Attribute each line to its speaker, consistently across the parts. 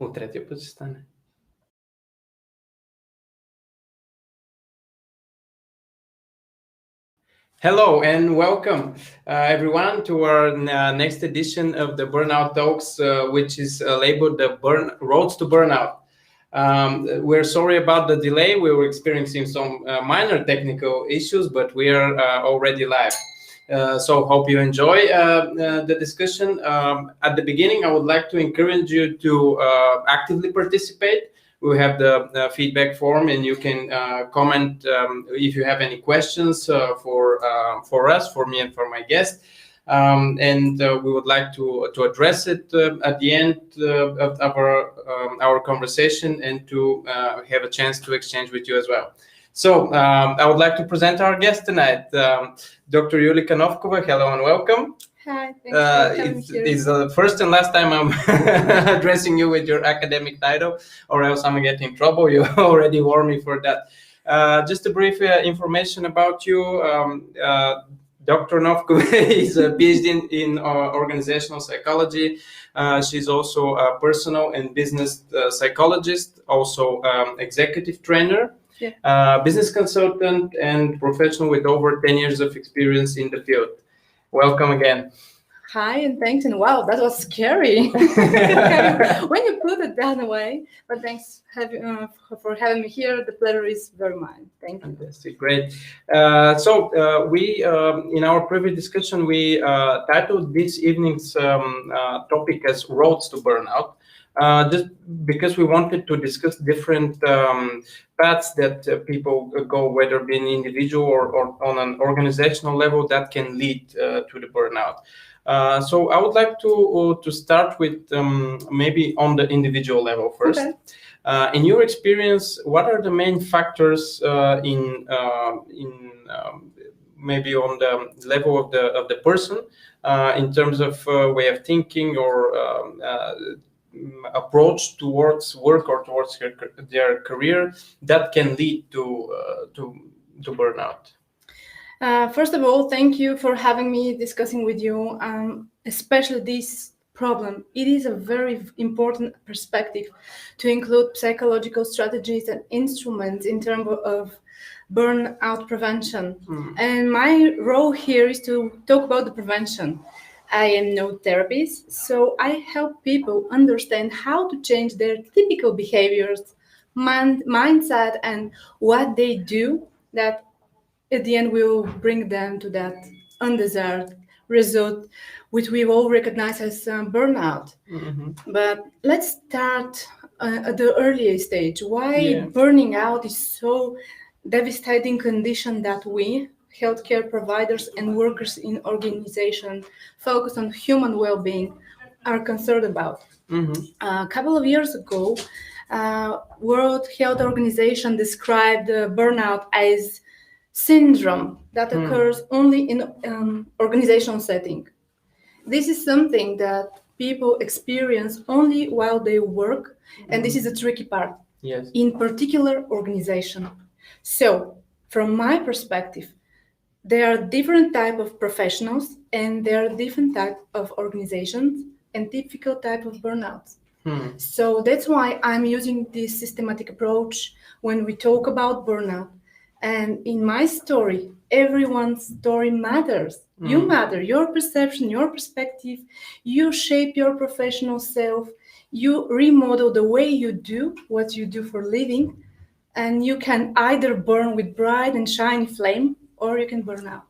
Speaker 1: У третия път ще стане. Hello and welcome, everyone, to our next edition of the Burnout Talks, which is labeled the Roads to Burnout. We're sorry about the delay. We were experiencing some minor technical issues, but we are already live. So hope you enjoy the discussion. At the beginning, I would like to encourage you to actively participate. We have the feedback form, and you can comment if you have any questions for us, for me, and for my guest. And we would like to address it at the end of our conversation, and to have a chance to exchange with you as well. So I would like to present our guest tonight, Dr. Julika Novkova. Hello and welcome.
Speaker 2: Hi, thanks for having me here.
Speaker 1: It's the first and last time I'm addressing you with your academic title, or else I'm getting in trouble. You already warned me for that. Just a brief information about you. Dr. Novkova is a PhD in organizational psychology. She's also a personal and business psychologist, also executive trainer, business consultant, and professional with over 10 years of experience in the field. Welcome again.
Speaker 2: Hi, and thanks. And wow, that was scary when you put it that way. But thanks for having me here. The pleasure is very mine. Thank you.
Speaker 1: Fantastic, great. So we, in our previous discussion, we titled this evening's topic as Roads to Burnout. Just because we wanted to discuss different paths that people go, whether being individual or on an organizational level, that can lead to the burnout. So I would like to start with maybe on the individual level first. Okay. In your experience, what are the main factors in maybe on the level of the person in terms of way of thinking or approach towards work or towards their career that can lead to burnout?
Speaker 2: First of all, thank you for having me discussing with you, especially this problem. It is a very important perspective to include psychological strategies and instruments in terms of burnout prevention. And my role here is to talk about the prevention. I am no therapist, so I help people understand how to change their typical behaviors, mindset, and what they do that at the end will bring them to that undesired result, which we all recognize as burnout. Mm-hmm. But let's start at the earlier stage. Why burning out is so devastating condition that we, healthcare providers and workers in organizations focused on human well-being, are concerned about. Mm-hmm. A couple of years ago, World Health Organization described burnout as syndrome that occurs only in organizational setting. This is something that people experience only while they work, and this is a tricky part. Yes. In particular organization. So, from my perspective, there are different type of professionals and there are different type of organizations and typical type of burnouts. So that's why I'm using this systematic approach when we talk about burnout. And in my story, everyone's story matters. You matter, your perception, your perspective, you shape your professional self, you remodel the way you do what you do for a living, and you can either burn with bright and shiny flame, or you can burn out.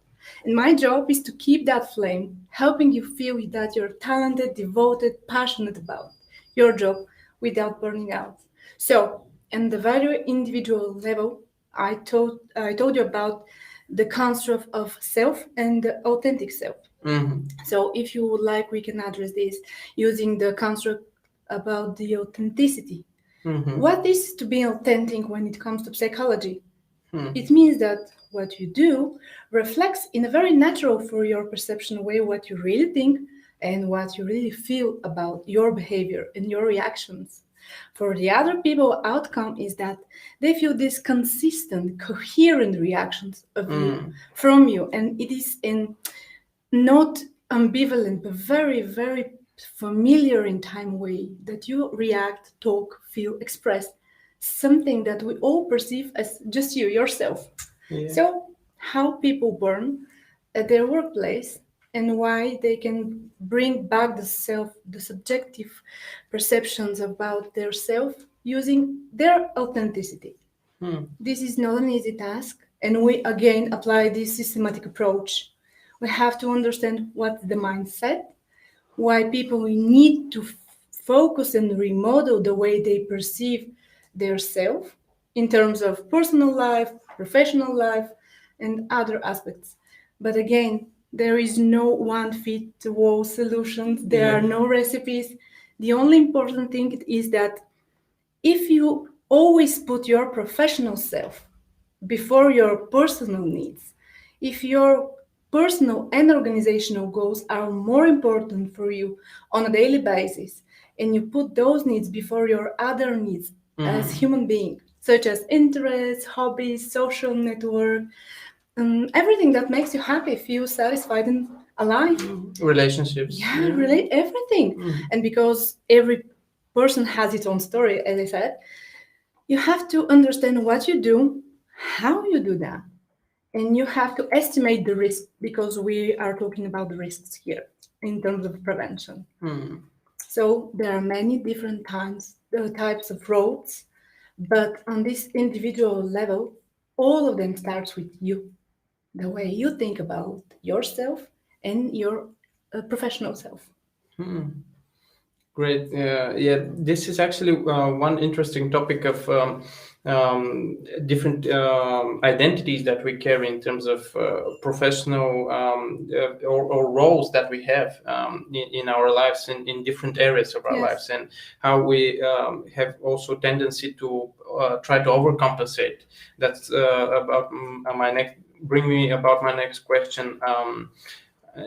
Speaker 2: And my job is to keep that flame, helping you feel that you're talented, devoted, passionate about your job without burning out. So, in the very individual level, I told you about the construct of self and the authentic self. Mm-hmm. So, if you would like, we can address this using the construct about the authenticity. Mm-hmm. What is to be authentic when it comes to psychology? It means that what you do reflects in a very natural for your perception way what you really think and what you really feel about your behavior and your reactions. For the other people, outcome is that they feel these consistent, coherent reactions of you, from you, and it is in not ambivalent, but very, very familiar in time way that you react, talk, feel, express something that we all perceive as just you, yourself.
Speaker 1: Yeah.
Speaker 2: So, how people burn at their workplace and why they can bring back the subjective perceptions about their self using their authenticity.
Speaker 1: Hmm.
Speaker 2: This is not an easy task, and we again apply this systematic approach. We have to understand what's the mindset, why people need to focus and remodel the way they perceive their self in terms of personal life, professional life, and other aspects. But again, there is no one fit all solutions, there are
Speaker 1: Yeah.
Speaker 2: no recipes. The only important thing is that if you always put your professional self before your personal needs, if your personal and organizational goals are more important for you on a daily basis, and you put those needs before your other needs as
Speaker 1: Mm.
Speaker 2: human being, such as interests, hobbies, social network, everything that makes you happy, feel satisfied and alive.
Speaker 1: Relationships.
Speaker 2: Yeah,
Speaker 1: Yeah.
Speaker 2: relate everything.
Speaker 1: Mm.
Speaker 2: And because every person has its own story, as I said, you have to understand what you do, how you do that, and you have to estimate the risk because we are talking about the risks here in terms of prevention.
Speaker 1: Mm.
Speaker 2: So there are many different types of roads, but on this individual level, all of them starts with you, the way you think about yourself and your professional self.
Speaker 1: Mm. Great. Yeah, this is actually one interesting topic of different identities that we carry in terms of professional or roles that we have in our lives in different areas of our
Speaker 2: Yes.
Speaker 1: lives, and how we have also tendency to try to overcompensate. That's about my next. Bring me about my next question.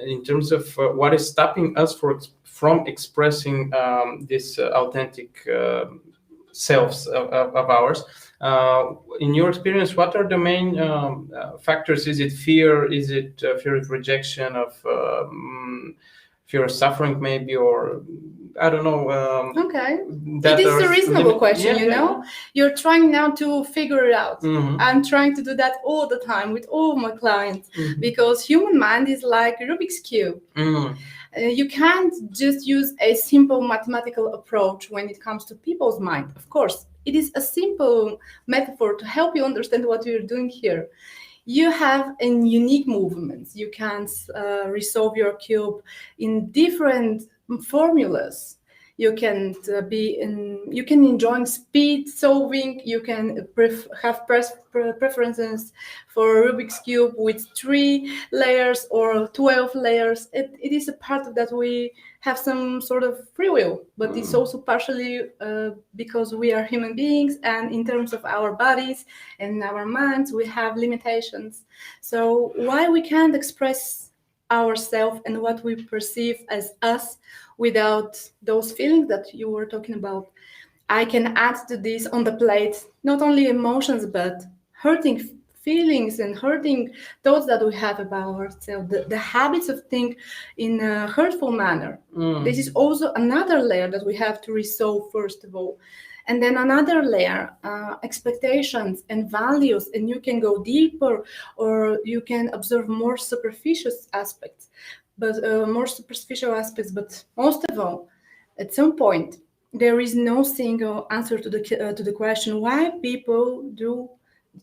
Speaker 1: In terms of what is stopping us from expressing this authentic selves of ours. In your experience, what are the main factors? Is it fear? Is it fear of rejection, of fear of suffering, maybe, or I don't know.
Speaker 2: Okay. It
Speaker 1: That
Speaker 2: is
Speaker 1: are
Speaker 2: a reasonable question,
Speaker 1: Yeah,
Speaker 2: you
Speaker 1: yeah,
Speaker 2: know?
Speaker 1: yeah.
Speaker 2: You're trying now to figure it out.
Speaker 1: Mhm.
Speaker 2: I'm trying to do that all the time with all my clients
Speaker 1: Mhm.
Speaker 2: because human mind is like a Rubik's Cube.
Speaker 1: Mhm.
Speaker 2: You can't just use a simple mathematical approach when it comes to people's mind. Of course, it is a simple metaphor to help you understand what you're doing here. You have in unique movements. You can resolve your cube in different formulas. You can you can enjoy speed solving. You can have preferences for Rubik's cube with 3 layers or 12 layers. It is a part of that we have some sort of free will, but it's also partially because we are human beings, and in terms of our bodies and our minds, we have limitations. So why we can't express ourselves and what we perceive as us without those feelings that you were talking about? I can add to this on the plate not only emotions but hurting feelings and hurting thoughts that we have about ourselves, the habits of think in a hurtful manner. This is also another layer that we have to resolve first of all. And then another layer, expectations and values, and you can go deeper or you can observe more superficial aspects, but most of all, at some point, there is no single answer to the question why people do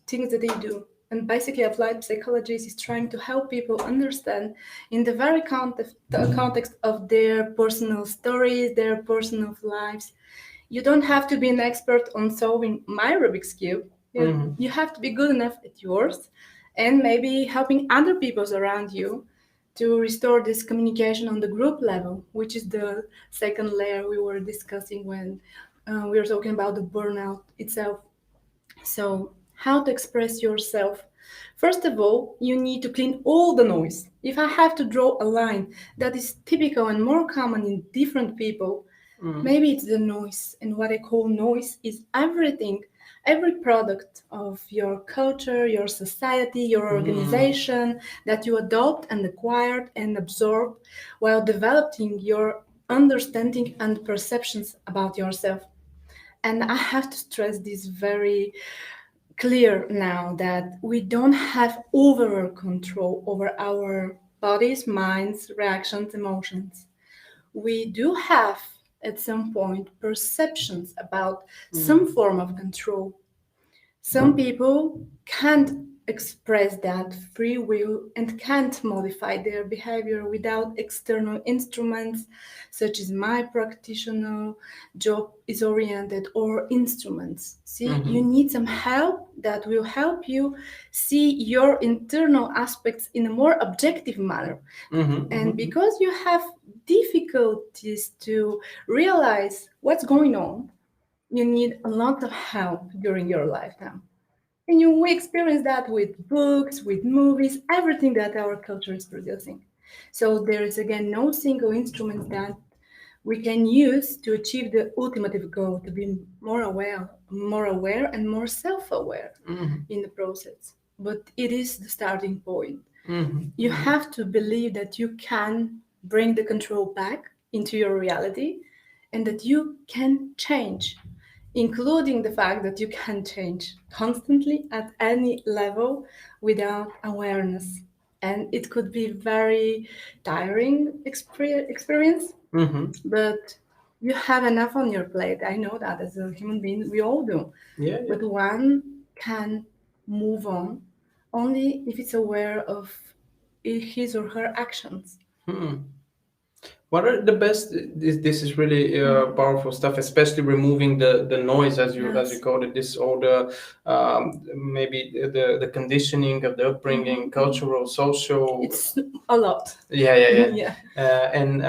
Speaker 2: things that they do. And basically, applied psychology is trying to help people understand in the very context of their personal stories, their personal lives. You don't have to be an expert on solving my Rubik's Cube. You have to be good enough at yours and maybe helping other people around you to restore this communication on the group level, which is the second layer we were discussing when we were talking about the burnout itself. So, how to express yourself? First of all, you need to clean all the noise. If I have to draw a line that is typical and more common in different people, maybe it's the noise. And what I call noise is everything, every product of your culture, your society, your organization that you adopt and acquired and absorb while developing your understanding and perceptions about yourself. And I have to stress this very clear now that we don't have overall control over our bodies, minds, reactions, emotions. We do have at some point perceptions about some form of control. Some people can't express that free will and can't modify their behavior without external instruments, such as my practitioner, job is oriented, or instruments. See, you need some help that will help you see your internal aspects in a more objective manner. And because you have difficulties to realize what's going on, you need a lot of help during your lifetime. And we experience that with books, with movies, everything that our culture is producing. So there is again no single instrument that we can use to achieve the ultimate goal, to be more aware and more self-aware in the process. But it is the starting point. You have to believe that you can bring the control back into your reality and that you can change, including the fact that you can change constantly at any level without awareness. And it could be very tiring experience, but you have enough on your plate. I know that as a human being, we all do.
Speaker 1: Yeah,
Speaker 2: But one can move on only if it's aware of his or her actions.
Speaker 1: What are the best? This is really powerful stuff, especially removing the noise, as you called it. This all the maybe the conditioning of the upbringing, cultural, social.
Speaker 2: It's a lot.
Speaker 1: Yeah. And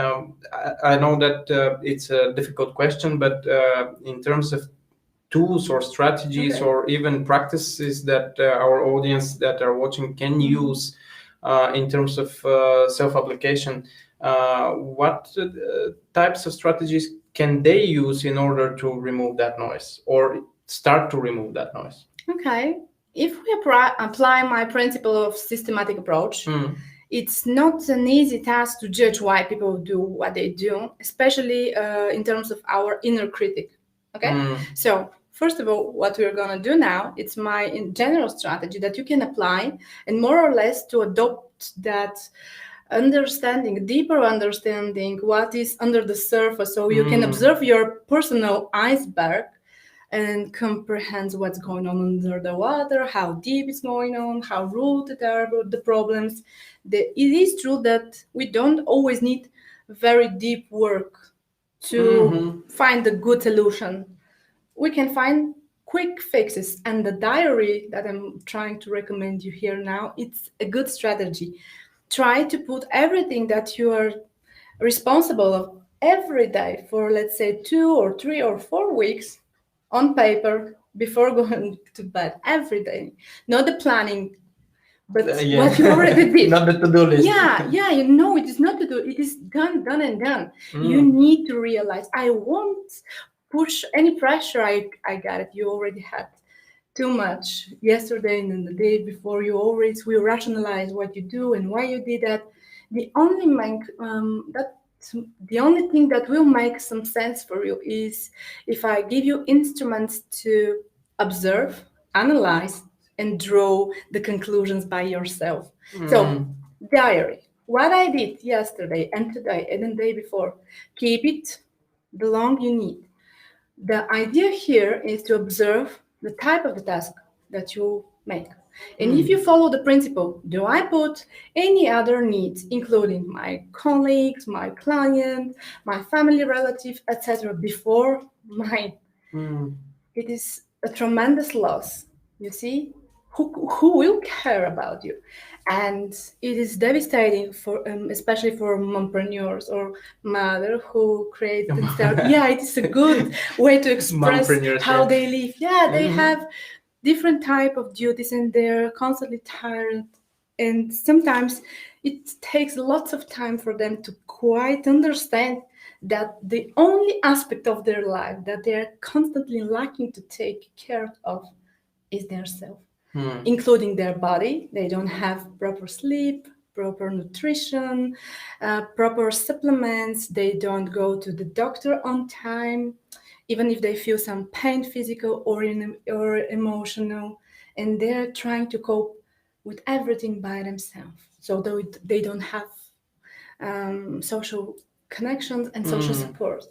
Speaker 1: I know that it's a difficult question, but in terms of tools or strategies or even practices that our audience that are watching can use in terms of self-application, what types of strategies can they use in order to remove that noise or start to remove that noise?
Speaker 2: Okay. If we apply my principle of systematic approach, it's not an easy task to judge why people do what they do, especially in terms of our inner critic. Okay. So first of all, what we're going to do now, it's my general strategy that you can apply and more or less to adopt that understanding, deeper understanding what is under the surface, so you can observe your personal iceberg and comprehend what's going on under the water, how deep it's going on, how rooted are the problems. It is true that we don't always need very deep work to find a good solution. We can find quick fixes, and the diary that I'm trying to recommend you here now, it's a good strategy. Try to put everything that you are responsible of every day for, let's say, 2 or 3 or 4 weeks on paper before going to bed every day. Not the planning, but what you already did.
Speaker 1: Not the to-do list.
Speaker 2: Yeah, you know it is not to do. It is done and done. You need to realize, I won't push any pressure I got it. You already had too much yesterday and the day before. You always will rationalize what you do and why you did that. The only thing that will make some sense for you is if I give you instruments to observe, analyze, and draw the conclusions by yourself. So, diary. What I did yesterday and today and the day before, keep it the long you need. The idea here is to observe the type of the task that you make. And if you follow the principle, do I put any other needs, including my colleagues, my client, my family relative, etc., before mine? It is a tremendous loss, you see? Who will care about you? And it is devastating for, especially for mompreneurs or mother who create and start. Yeah, it is a good way to express how they live. Yeah, they have different type of duties and they're constantly tired. And sometimes it takes lots of time for them to quite understand that the only aspect of their life that they're constantly lacking to take care of is their self. Including their body. They don't have proper sleep, proper nutrition, proper supplements. They don't go to the doctor on time, even if they feel some pain, physical or emotional, and they're trying to cope with everything by themselves. So they don't have social connections and social support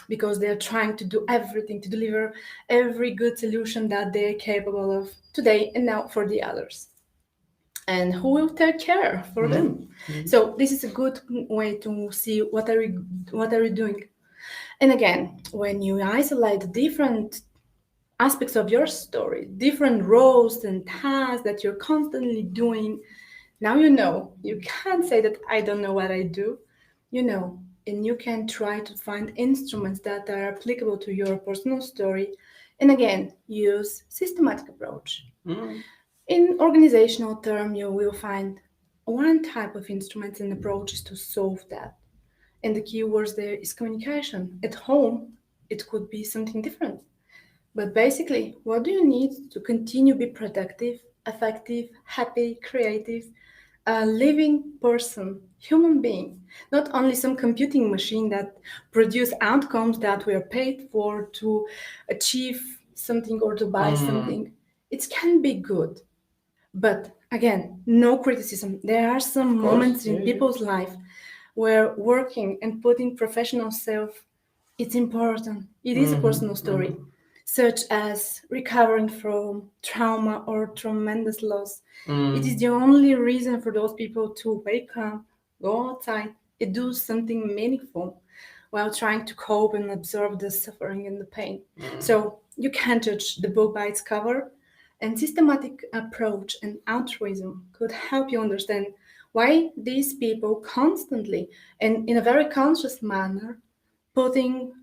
Speaker 2: because they're trying to do everything to deliver every good solution that they're capable of today and now for the others. And who will take care for them? So this is a good way to see what are we doing. And again, when you isolate different aspects of your story, different roles and tasks that you're constantly doing, now you know. You can't say that I don't know what I do. You know, and you can try to find instruments that are applicable to your personal story. And again, use systematic approach. In organizational term, you will find one type of instruments and approaches to solve that. And the key words there is communication. At home, it could be something different. But basically, what do you need to continue be productive, effective, happy, creative, a living person, human being, not only some computing machine that produce outcomes that we are paid for to achieve something or to buy something. It can be good, but again, no criticism. There are some moments in people's life where working and putting professional self, it's important. It is a personal story, such as recovering from trauma or tremendous loss. It is the only reason for those people to wake up, go outside, and do something meaningful while trying to cope and absorb the suffering and the pain. So you can't judge the book by its cover, and systematic approach and altruism could help you understand why these people constantly and in a very conscious manner putting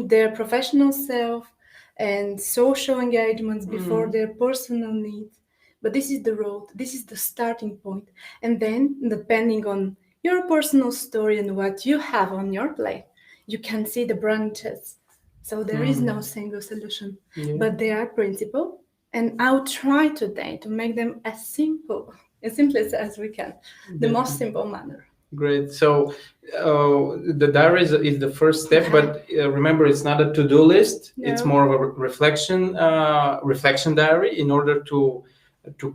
Speaker 2: their professional self and social engagements before their personal needs. But this is the road, this is the starting point. And then, depending on your personal story and what you have on your plate, you can see the branches. So there is no single solution, but they are principle. And I'll try today to make them as simple as we can, the most simple manner.
Speaker 1: Great. So the diary is the first step, but remember, it's not a to-do list. No. It's more of a reflection diary in order to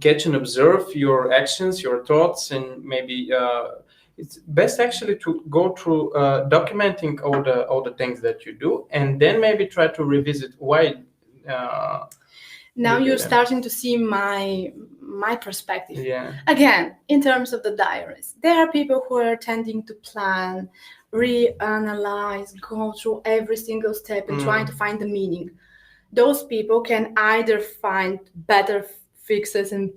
Speaker 1: catch and observe your actions, your thoughts, and maybe it's best actually to go through documenting all the things that you do, and then maybe try to revisit why.
Speaker 2: Now you're starting to see my perspective. Yeah. Again, in terms of the diaries, there are people who are tending to plan, reanalyze, go through every single step and trying to find the meaning. Those people can either find better fixes and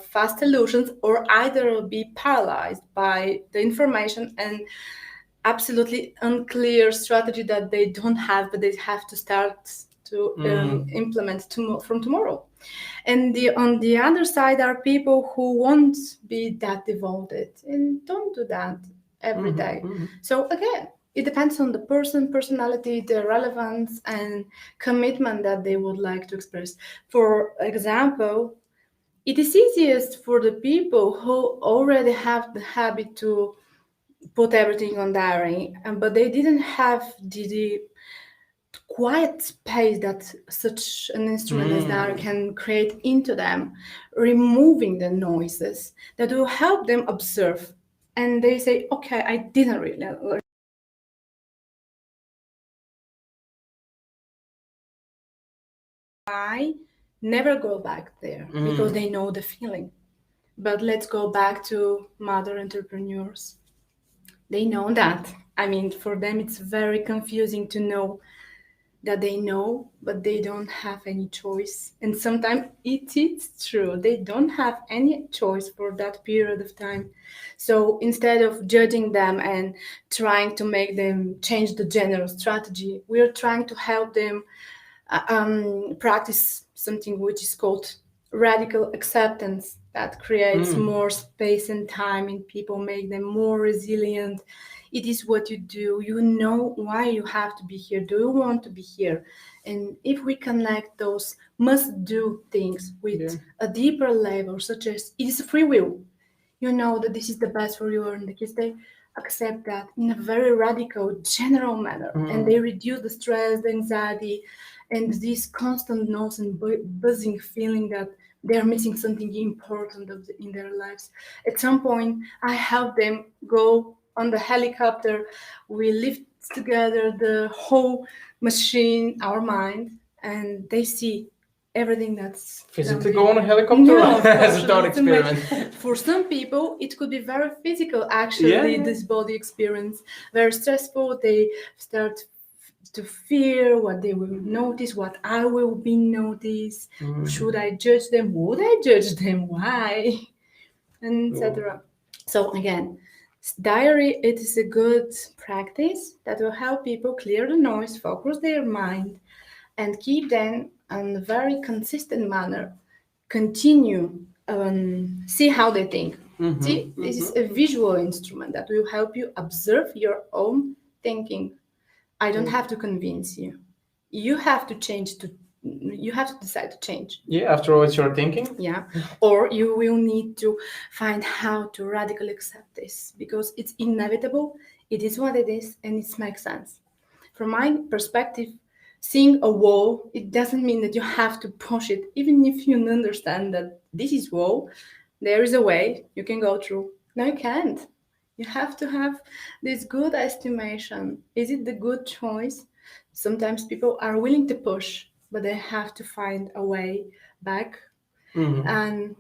Speaker 2: fast solutions, or either be paralyzed by the information and absolutely unclear strategy that they don't have, but they have to start to implement from tomorrow. And on the other side are people who won't be that devoted and don't do that every day. So again, it depends on the personality, the relevance and commitment that they would like to express. For example, it is easiest for the people who already have the habit to put everything on diary, but they didn't have the quiet space that such an instrument as diary can create into them, removing the noises that will help them observe. And they say, okay, I didn't really learn. I never go back there because they know the feeling. But let's go back to mother entrepreneurs. They know that. I mean, for them, it's very confusing to know that they know, but they don't have any choice. And sometimes it is true. They don't have any choice for that period of time. So instead of judging them and trying to make them change the general strategy, we're trying to help them practice something which is called radical acceptance, that creates more space and time in people, make them more resilient. It is what you do. You know why you have to be here. Do you want to be here? And if we connect those must-do things with a deeper level, such as it is free will. you know that this is the best for you, and the kids they accept that in a very radical, general manner, and they reduce the stress, the anxiety, and this constant noise and buzzing feeling that they are missing something important in their lives. At some point, I help them go on the helicopter. We lift together the whole machine, our mind, and they see everything that's
Speaker 1: Physically
Speaker 2: done
Speaker 1: go on a
Speaker 2: here.
Speaker 1: helicopter
Speaker 2: No, of
Speaker 1: as
Speaker 2: course
Speaker 1: a thought
Speaker 2: not.
Speaker 1: experiment.
Speaker 2: For some people, it could be very physical. Actually,
Speaker 1: Yeah.
Speaker 2: this body experience very stressful. They start to fear what they will notice, what I will be noticed. Should I judge them? Would I judge them? Why? And etc. So again, diary it is a good practice that will help people clear the noise, focus their mind, and keep them in a very consistent manner. Continue see how they think. See, this is a visual instrument that will help you observe your own thinking. I don't have to convince you. You have to change to you have to decide to change.
Speaker 1: Yeah, after all, it's your thinking.
Speaker 2: Yeah. Or you will need to find how to radically accept this because it's inevitable. It is what it is and it makes sense. From my perspective, seeing a wall, it doesn't mean that you have to push it. Even if you understand that this is wall, there is a way you can go through. No, you can't. You have to have this good estimation. Is it the good choice? Sometimes people are willing to push, but they have to find a way back. And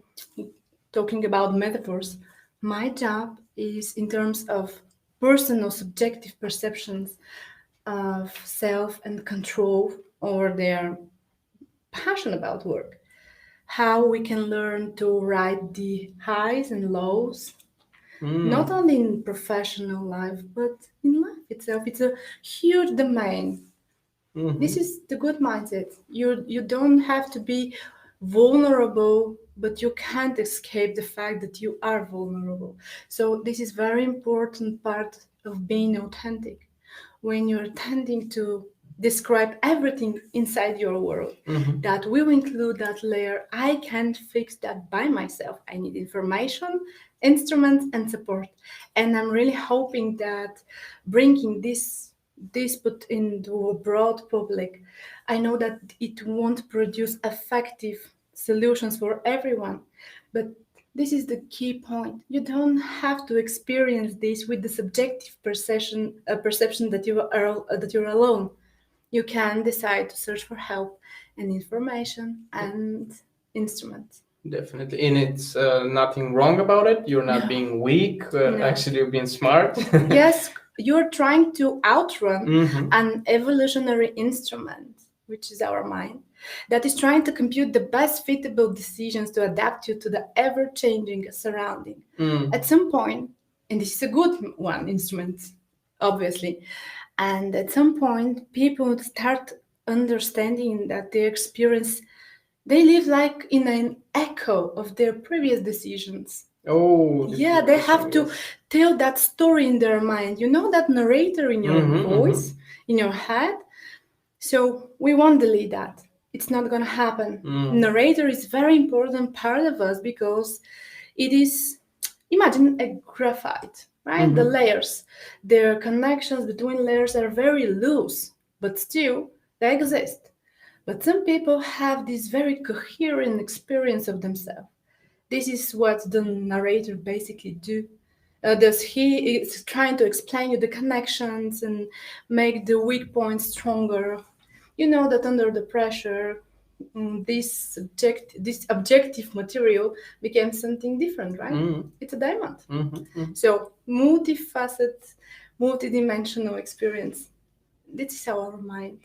Speaker 2: talking about metaphors, my job is in terms of personal subjective perceptions of self and control over their passion about work. How we can learn to ride the highs and lows, not only in professional life, but in life itself. It's a huge domain. This is the good mindset. You don't have to be vulnerable, but you can't escape the fact that you are vulnerable. So this is very important part of being authentic. When you're tending to describe everything inside your world, that will include that layer. I can't fix that by myself. I need information, instruments, and support. And I'm really hoping that bringing this put into a broad public, I know that it won't produce effective solutions for everyone, but this is the key point. You don't have to experience this with the subjective perception that you're alone. You can decide to search for help and information and instruments.
Speaker 1: Definitely. And it's nothing wrong about it. You're not being weak. Actually, you're being smart.
Speaker 2: Yes, you're trying to outrun an evolutionary instrument, which is our mind, that is trying to compute the best fitable decisions to adapt you to the ever-changing surrounding. At some point, and this is a good one instrument, obviously, and at some point, people start understanding that their experience, they live like in an echo of their previous decisions.
Speaker 1: Oh,
Speaker 2: Yeah, they have to tell that story in their mind. You know that narrator in your voice, in your head? So we won't delete that. It's not going to happen. Narrator is very important part of us because it is, imagine a graphite, right? The layers, their connections between layers are very loose, but still they exist. But some people have this very coherent experience of themselves. This is what the narrator basically does. He is trying to explain you the connections and make the weak points stronger. You know that under the pressure, this objective material became something different, right? It's a diamond. So multifaceted, multidimensional experience. This is our mind.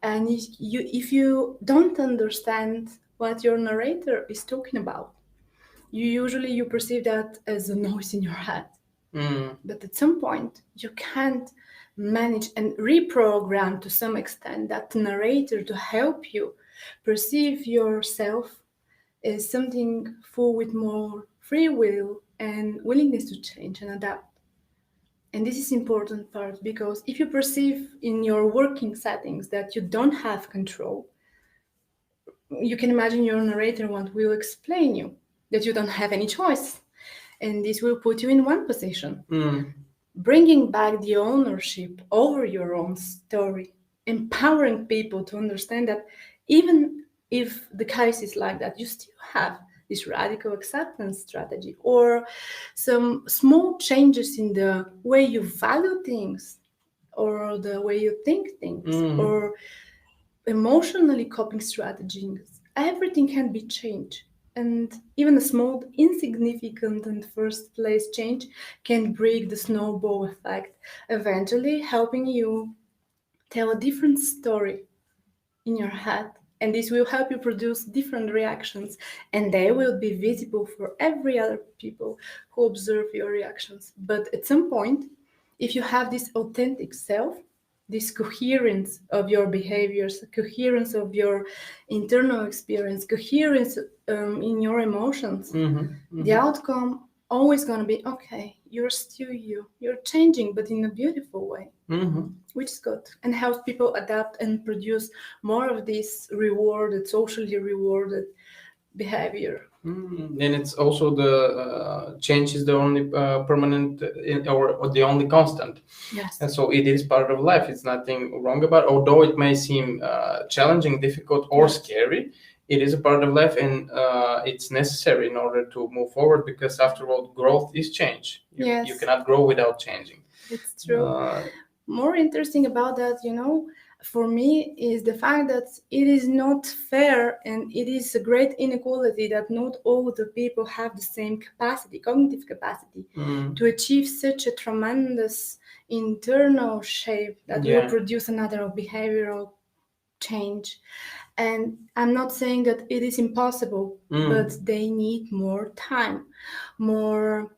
Speaker 2: And if you don't understand what your narrator is talking about, you perceive that as a noise in your head. But at some point, you can't manage and reprogram to some extent that narrator to help you perceive yourself as something full with more free will and willingness to change and adapt. And this is important part because if you perceive in your working settings that you don't have control, you can imagine your narrator will explain you that you don't have any choice. and this will put you in one position,
Speaker 1: Mm.
Speaker 2: bringing back the ownership over your own story, empowering people to understand that even if the case is like that, you still have this radical acceptance strategy or some small changes in the way you value things or the way you think things
Speaker 1: Mm.
Speaker 2: or emotionally coping strategies. Everything can be changed. And even a small, insignificant and first place change can break the snowball effect, eventually helping you tell a different story in your head. And this will help you produce different reactions, and they will be visible for every other people who observe your reactions. But at some point, if you have this authentic self, this coherence of your behaviors, coherence of your internal experience, coherence in your emotions,
Speaker 1: Mhm.
Speaker 2: the
Speaker 1: Mhm.
Speaker 2: outcome always going to be okay. You're still you. You're changing, but in a beautiful way,
Speaker 1: Mhm.
Speaker 2: which is good, and helps people adapt and produce more of this rewarded, socially rewarded behavior.
Speaker 1: And it's also the change is the only permanent or the only constant.
Speaker 2: Yes.
Speaker 1: And so it is part of life. It's nothing wrong about. Although it may seem challenging, difficult, or
Speaker 2: Yes.
Speaker 1: scary, it is a part of life, and it's necessary in order to move forward. Because after all, growth is change. You
Speaker 2: Yes.
Speaker 1: cannot grow without changing.
Speaker 2: It's true.
Speaker 1: Uh,
Speaker 2: More interesting about that, for me, is the fact that it is not fair and it is a great inequality that not all the people have the same capacity, cognitive capacity,
Speaker 1: mm,
Speaker 2: to achieve such a tremendous internal shape that will
Speaker 1: yeah.
Speaker 2: produce another behavioral change. And I'm not saying that it is impossible, but they need more time, more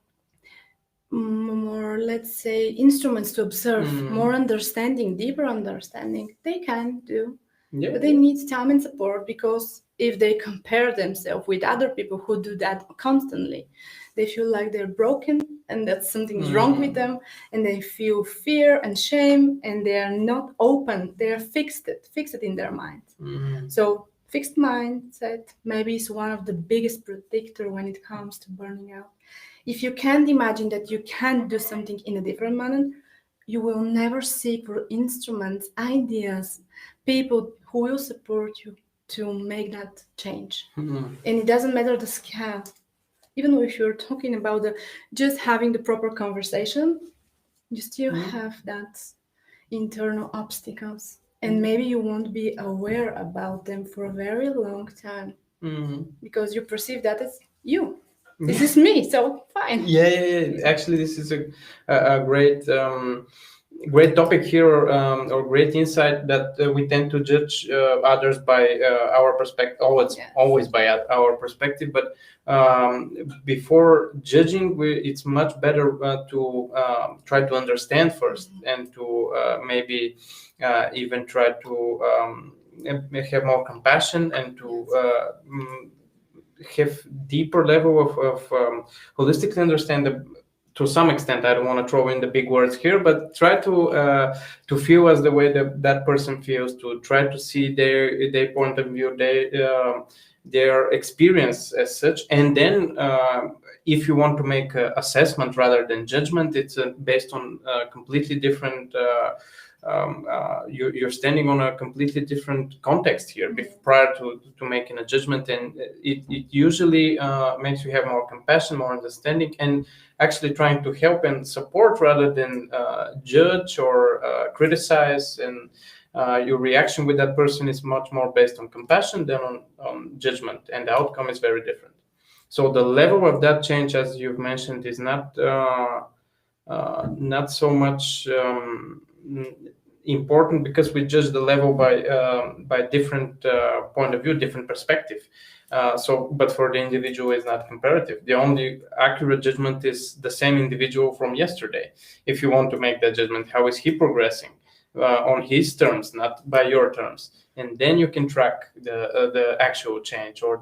Speaker 2: let's say instruments to observe, more understanding, deeper understanding. They can do,
Speaker 1: Yeah.
Speaker 2: but they need time and support, because if they compare themselves with other people who do that constantly, they feel like they're broken and that something is wrong with them, and they feel fear and shame, and they are not open. They are fixed in their mind. So fixed mindset maybe is one of the biggest predictor when it comes to burning out. If you can't imagine that you can do something in a different manner, you will never seek for instruments, ideas, people who will support you to make that change. And it doesn't matter the scale. Even if you're talking about just having the proper conversation, you still have that internal obstacles. And maybe you won't be aware about them for a very long time, because you perceive that as you. This is me, so fine.
Speaker 1: Yeah. Actually, this is a great topic here, or great insight, that we tend to judge others by our perspective. Always by our perspective, but before judging, it's much better to try to understand first, and to maybe even try to have more compassion, and to have deeper level of holistically understand to some extent. I don't want to throw in the big words here, but try to feel as the way that person feels, to try to see their point of view, their experience as such. And then if you want to make an assessment rather than judgment, it's based on completely different you're standing on a completely different context here prior to making a judgment, and it usually makes you have more compassion, more understanding, and actually trying to help and support rather than judge or criticize. And your reaction with that person is much more based on compassion than on judgment, and the outcome is very different. So the level of that change, as you've mentioned, is not so much important, because we judge the level by different point of view, different perspective. But for the individual, it's not comparative. The only accurate judgment is the same individual from yesterday. If you want to make that judgment, how is he progressing on his terms, not by your terms, and then you can track the actual change, or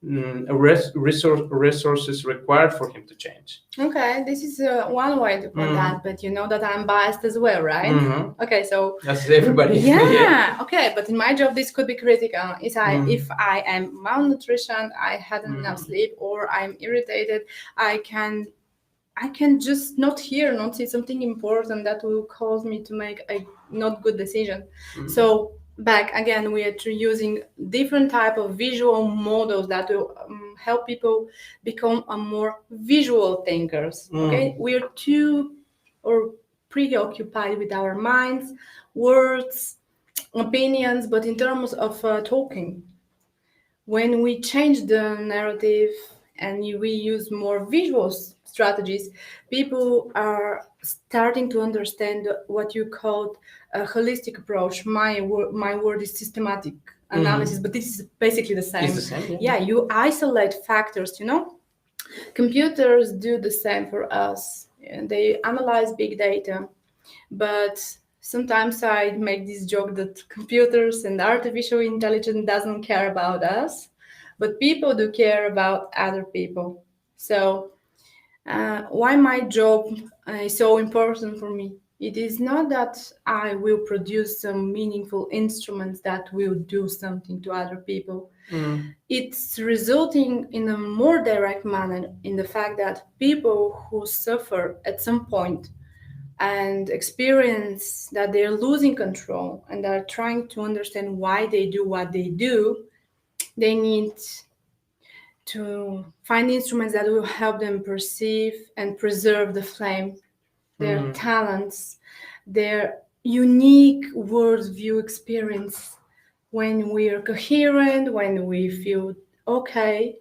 Speaker 1: resources required for him to change.
Speaker 2: Okay, this is one way to put that, but you know that I'm biased as well, right? Okay, so
Speaker 1: that's everybody.
Speaker 2: Yeah, okay, but in my job this could be critical. If I am malnutrition, I hadn't enough sleep, or I'm irritated, I can just not hear, not see something important that will cause me to make a not good decision. So back again, we are using different type of visual models that will help people become a more visual thinkers. Okay, we are too or preoccupied with our minds, words, opinions, but in terms of talking, when we change the narrative and we use more visual strategies, people are starting to understand what you called a holistic approach. My word is systematic analysis, but this is basically the same.
Speaker 1: It's the same,
Speaker 2: yeah, you isolate factors, you know. Computers do the same for us. And they analyze big data, but sometimes I make this joke that computers and artificial intelligence doesn't care about us, but people do care about other people. So why my job is so important for me? It is not that I will produce some meaningful instruments that will do something to other people. It's resulting in a more direct manner in the fact that people who suffer at some point and experience that they're losing control and are trying to understand why they do what they do, they need to find instruments that will help them perceive and preserve the flame, their talents, their unique worldview experience. When we are coherent, when we feel okay,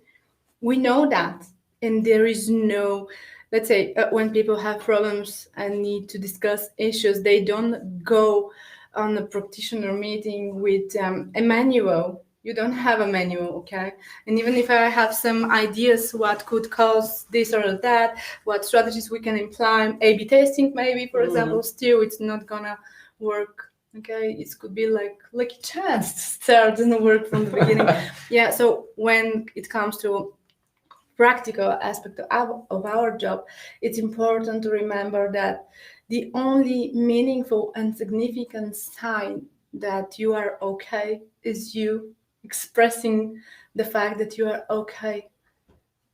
Speaker 2: we know that. And there is no, let's say, when people have problems and need to discuss issues, they don't go on a practitioner meeting with a manual. You don't have a manual, okay? And even if I have some ideas what could cause this or that, what strategies we can imply, A/B testing maybe, for example, still it's not gonna work. Okay, it could be like lucky chance to start and work from the beginning. Yeah, so when it comes to practical aspect of our job, it's important to remember that the only meaningful and significant sign that you are okay is you expressing the fact that you are okay.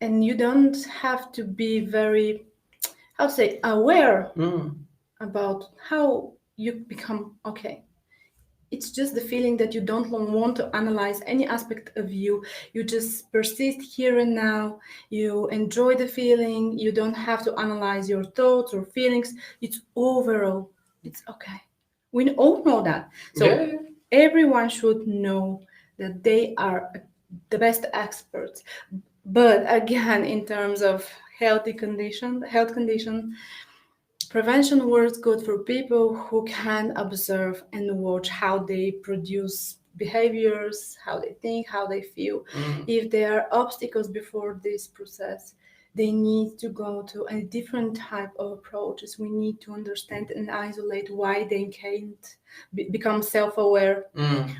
Speaker 2: And you don't have to be very, how to say, aware about how you become okay. It's just the feeling that you don't want to analyze any aspect of you. You just persist here and now. You enjoy the feeling. You don't have to analyze your thoughts or feelings. It's overall, it's okay. We all know that. So everyone should know that they are the best experts. But again, in terms of health condition, prevention works good for people who can observe and watch how they produce behaviors, how they think, how they feel. If there are obstacles before this process, they need to go to a different type of approaches. We need to understand and isolate why they can't become self-aware,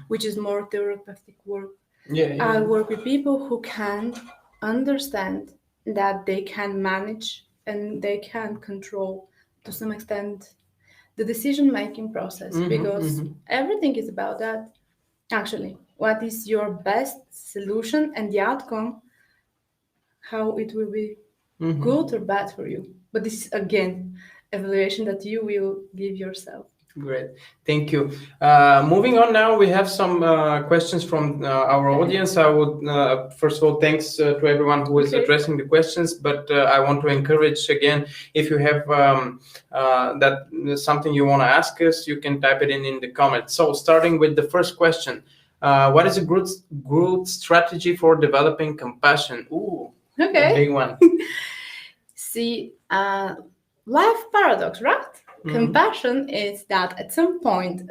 Speaker 2: which is more therapeutic work. I work with people who can understand that they can manage and they can control to some extent the decision-making process, because everything is about that. Actually, what is your best solution and the outcome, how it will be good or bad for you. But this is, again, evaluation that you will give yourself.
Speaker 1: Great, thank you. Moving on now, we have some questions from our audience. I would first of all thanks to everyone who is addressing the questions, but I want to encourage again, if you have that something you want to ask us, you can type it in the comments. So starting with the first question, what is a good strategy for developing compassion? Ooh, a big one.
Speaker 2: See, life paradox, right? Compassion is that at some point,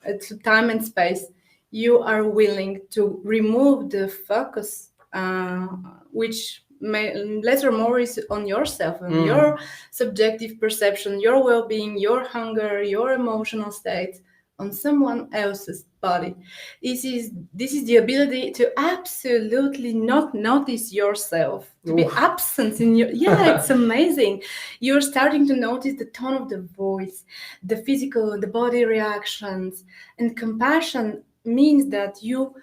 Speaker 2: at time and space, you are willing to remove the focus, which less or more is on yourself and your subjective perception, your well-being, your hunger, your emotional state. on someone else's body. This is the ability to absolutely not notice yourself, to be
Speaker 1: Oof.
Speaker 2: absent in your. Yeah, it's amazing. You're starting to notice the tone of the voice, the physical, the body reactions, and compassion means that you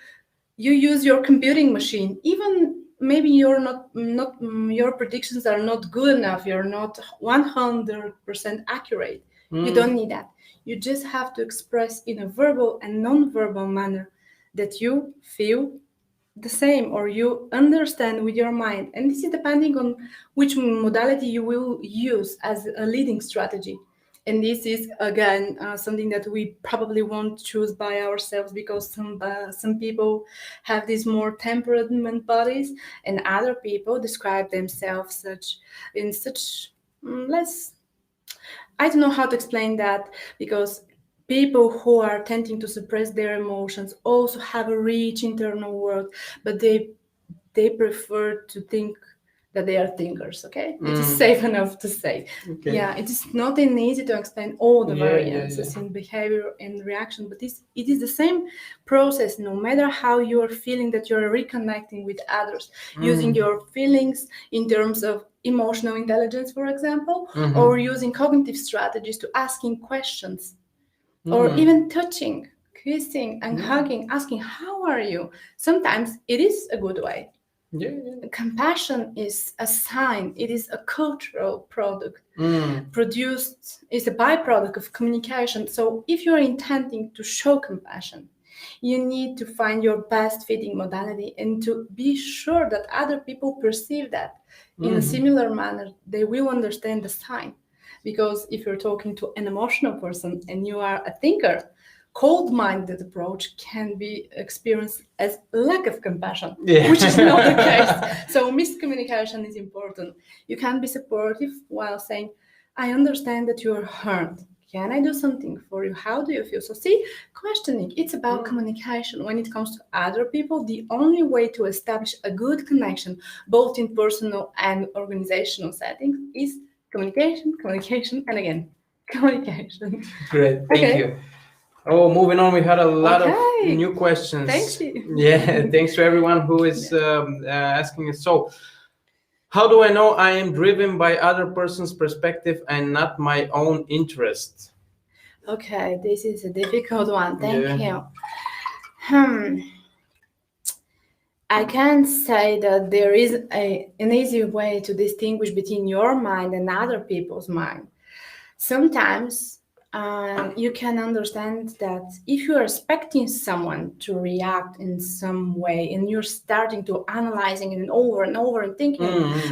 Speaker 2: use your computing machine. Even maybe you're not your predictions are not good enough, you're not 100% accurate. You don't need that. You just have to express in a verbal and non-verbal manner that you feel the same or you understand with your mind, and this is depending on which modality you will use as a leading strategy. And this is again something that we probably won't choose by ourselves, because some people have these more temperament bodies, and other people describe themselves such less. I don't know how to explain that, because people who are tending to suppress their emotions also have a rich internal world, but they prefer to think that they are thinkers. Okay, it is safe enough to say.
Speaker 1: Okay.
Speaker 2: Yeah, it is not easy to explain all the
Speaker 1: Yeah,
Speaker 2: variances in behavior and reaction, but it is the same process no matter how you are feeling, that you are reconnecting with others, using your feelings in terms of emotional intelligence, for example, or using cognitive strategies to asking questions, or even touching, kissing, and hugging, asking, "How are you?" Sometimes it is a good way.
Speaker 1: Yeah.
Speaker 2: Compassion is a sign, it is a cultural product. Produced is a byproduct of communication. So if you're intending to show compassion, you need to find your best fitting modality and to be sure that other people perceive that in a similar manner. They will understand the sign. Because if you're talking to an emotional person and you are a thinker, cold-minded approach can be experienced as lack of compassion,
Speaker 1: Yeah.
Speaker 2: which is not the case. So miscommunication is important. You can be supportive while saying, "I understand that you're hurt. Can I do something for you? How do you feel?" So see, questioning, it's about communication. When it comes to other people, the only way to establish a good connection, both in personal and organizational settings, is communication, and again, communication.
Speaker 1: Great. Thank you. Oh, moving on, we had a lot of new questions.
Speaker 2: Thank you.
Speaker 1: Yeah, thanks to everyone who is asking us. So, how do I know I am driven by other person's perspective and not my own interest?
Speaker 2: Okay, this is a difficult one. Thank you. I can say that there is an easy way to distinguish between your mind and other people's mind. Sometimes you can understand that if you are expecting someone to react in some way and you're starting to analyzing it and over and thinking,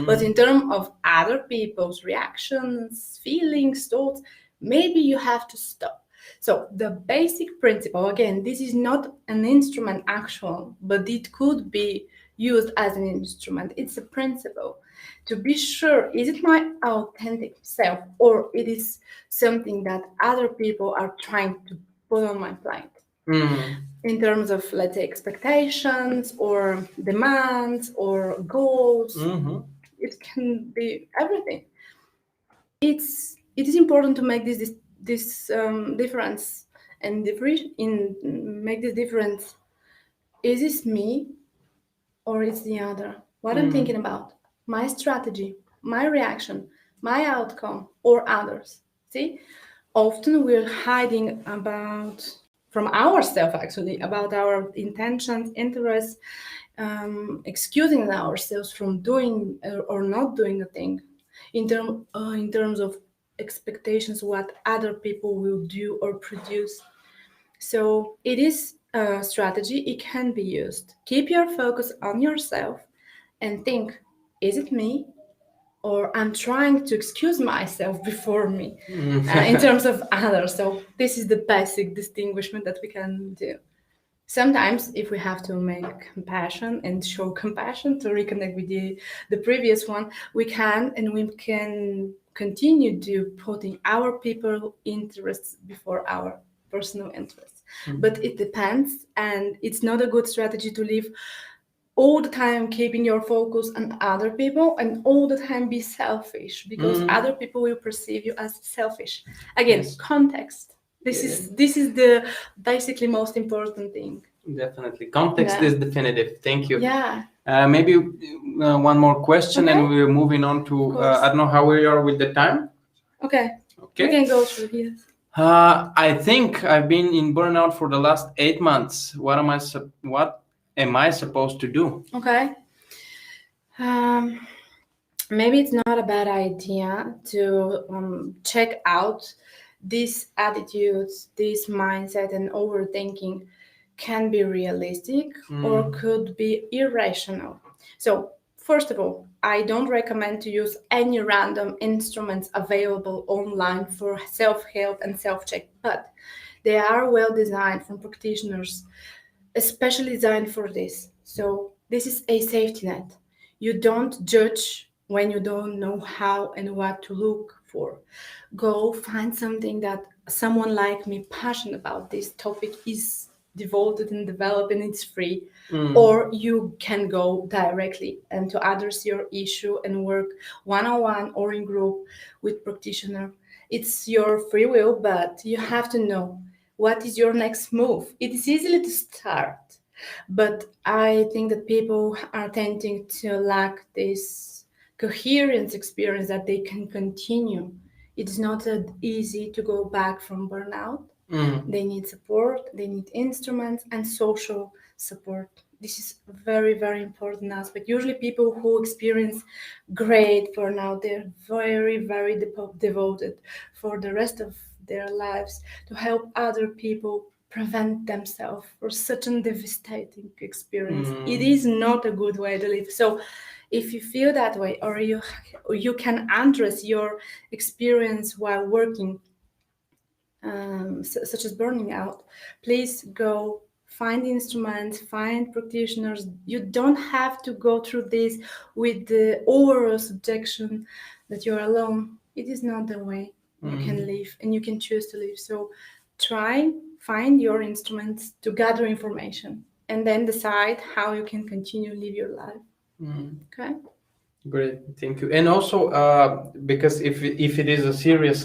Speaker 2: but in terms of other people's reactions, feelings, thoughts, maybe you have to stop. So the basic principle, again, this is not an instrument actual, but it could be used as an instrument. It's a principle to be sure, is it my authentic self or it is something that other people are trying to put on my plate? In terms of, let's say, expectations or demands or goals, it can be everything. It is important to make this difference and make this difference. Is this me or is the other? What I'm thinking about, my strategy, my reaction, my outcome, or others. See, often we're hiding from ourselves, actually, about our intentions, interests, excusing ourselves from doing or not doing a thing in terms of expectations, what other people will do or produce. So it is a strategy, it can be used. Keep your focus on yourself and think, is it me? Or I'm trying to excuse myself before me in terms of others. So this is the basic distinguishment that we can do. Sometimes if we have to make compassion and show compassion to reconnect with the previous one, we can continue to putting our people interests before our personal interests. But it depends, and it's not a good strategy to live all the time keeping your focus on other people and all the time be selfish, because other people will perceive you as selfish. Again, context. This is the basically most important thing.
Speaker 1: Definitely. Context
Speaker 2: Yeah.
Speaker 1: is definitive. Thank you.
Speaker 2: Yeah.
Speaker 1: Maybe one more question, and
Speaker 2: Okay.
Speaker 1: we're moving on
Speaker 2: Of
Speaker 1: to,
Speaker 2: course.
Speaker 1: I don't know how we are with the time.
Speaker 2: Okay. We
Speaker 1: Okay.
Speaker 2: can go through here.
Speaker 1: I think I've been in burnout for the last 8 months. What am I supposed to do?
Speaker 2: Okay. Um, Maybe it's not a bad idea to check out these attitudes, this mindset, and overthinking can be realistic or could be irrational. So, first of all, I don't recommend to use any random instruments available online for self help and self check, but they are well designed from practitioners, especially designed for this. So, this is a safety net. You don't judge when you don't know how and what to look for. Go find something that someone like me passionate about this topic is devoted and developed and it's free. Or you can go directly and to address your issue and work one-on-one or in group with practitioner. It's your free will, but you have to know what is your next move. It is easily to start, but I think that people are tending to lack this coherence experience that they can continue. It's not that easy to go back from burnout. They need support, they need instruments and social support. This is a very, very important aspect. Usually, people who experience great burnout, they're very, very devoted for the rest of their lives to help other people prevent themselves for such a devastating experience. It is not a good way to live. So, if you feel that way, or you can address your experience while working, such as burning out, please go find instruments, find practitioners. You don't have to go through this with the overall subjection that you're alone. It is not the way you can live and you can choose to live. So try, find your instruments to gather information and then decide how you can continue live your life. Okay.
Speaker 1: Great, thank you. And also, because if it is a serious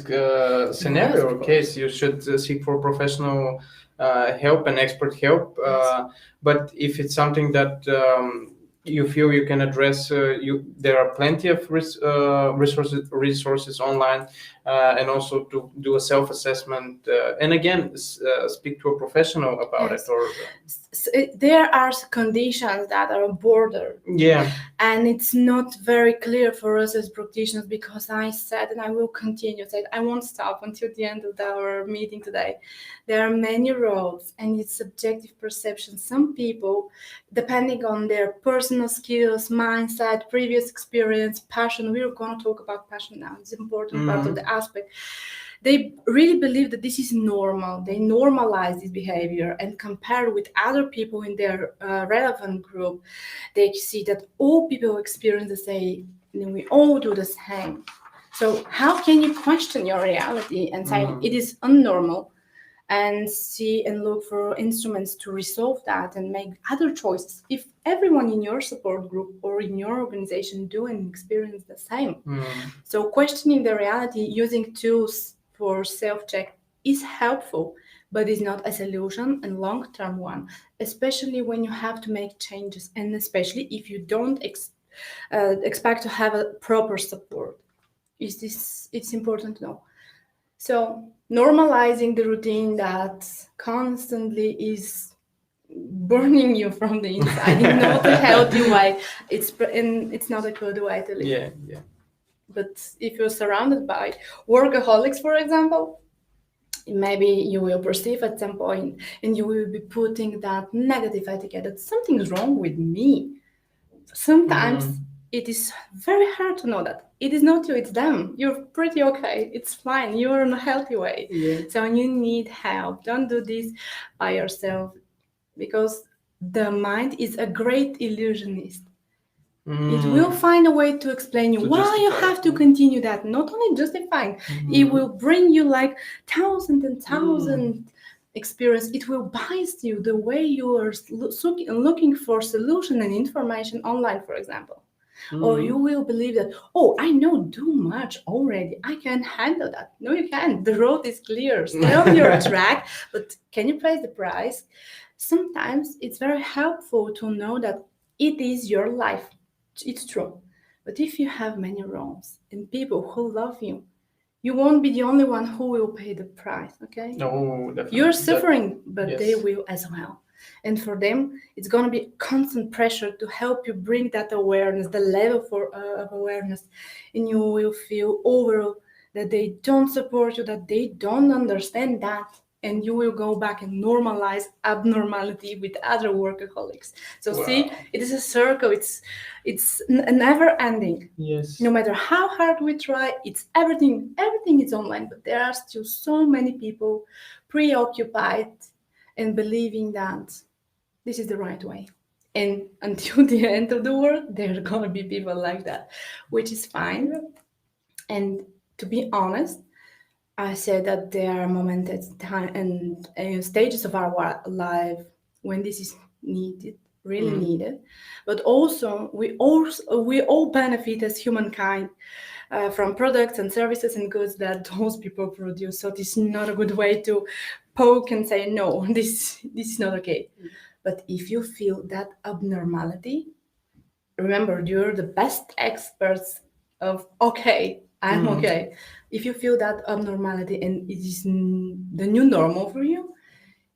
Speaker 1: scenario or case, you should seek for professional help and expert help. But if it's something that you feel you can address, there are plenty of resources online, and also to do a self-assessment. And again, speak to a professional about it. Or
Speaker 2: there are conditions that are border.
Speaker 1: Yeah.
Speaker 2: And it's not very clear for us as practitioners, because I said, and I will continue to say, I won't stop until the end of our meeting today. There are many roads and it's subjective perception. Some people, depending on their personal skills, mindset, previous experience, passion, we're going to talk about passion now. It's an important part of the aspect. They really believe that this is normal. They normalize this behavior and compare with other people in their relevant group. They see that all people experience the same and we all do the same. So how can you question your reality and say it is unnormal, and see and look for instruments to resolve that and make other choices if everyone in your support group or in your organization do and experience the same? So questioning the reality using tools for self-check is helpful, but is not a solution and long-term one, especially when you have to make changes and especially if you don't expect to have a proper support. It's important to know. So normalizing the routine that constantly is burning you from the inside in not a healthy way. It's not a good way to live.
Speaker 1: Yeah.
Speaker 2: But if you're surrounded by workaholics, for example, maybe you will perceive at some point and you will be putting that negative etiquette that something's wrong with me. Sometimes it is very hard to know that it is not you, it's them. You're pretty okay, it's fine, you're in a healthy way. So you need help. Don't do this by yourself, because the mind is a great illusionist. It will find a way to explain you why you have to continue that. Not only justifying, it will bring you like thousand and thousand experience. It will bias you the way you are looking for solution and information online, for example. Or you will believe that, oh, I know too much already. I can handle that. No, you can't. The road is clear. Stay on your track, but can you place the price? Sometimes it's very helpful to know that it is your life. It's true. But if you have many roles and people who love you, you won't be the only one who will pay the price, okay?
Speaker 1: No, definitely.
Speaker 2: You're suffering, but
Speaker 1: yes.
Speaker 2: they will as well. And for them, it's going to be constant pressure to help you bring that awareness, the level of awareness. And you will feel overall that they don't support you, that they don't understand that. And you will go back and normalize abnormality with other workaholics. So see, it is a circle. It's never ending.
Speaker 1: Yes.
Speaker 2: No matter how hard we try, it's everything is online. But there are still so many people preoccupied and believing that this is the right way. And until the end of the world, there are gonna be people like that, which is fine. And to be honest, I said that there are moments at time and stages of our life when this is needed, really needed. But also we all benefit as humankind from products and services and goods that those people produce. So this is not a good way to poke and say no, this is not okay. But if you feel that abnormality, remember you're the best experts of okay, I'm okay. If you feel that abnormality and it is the new normal for you,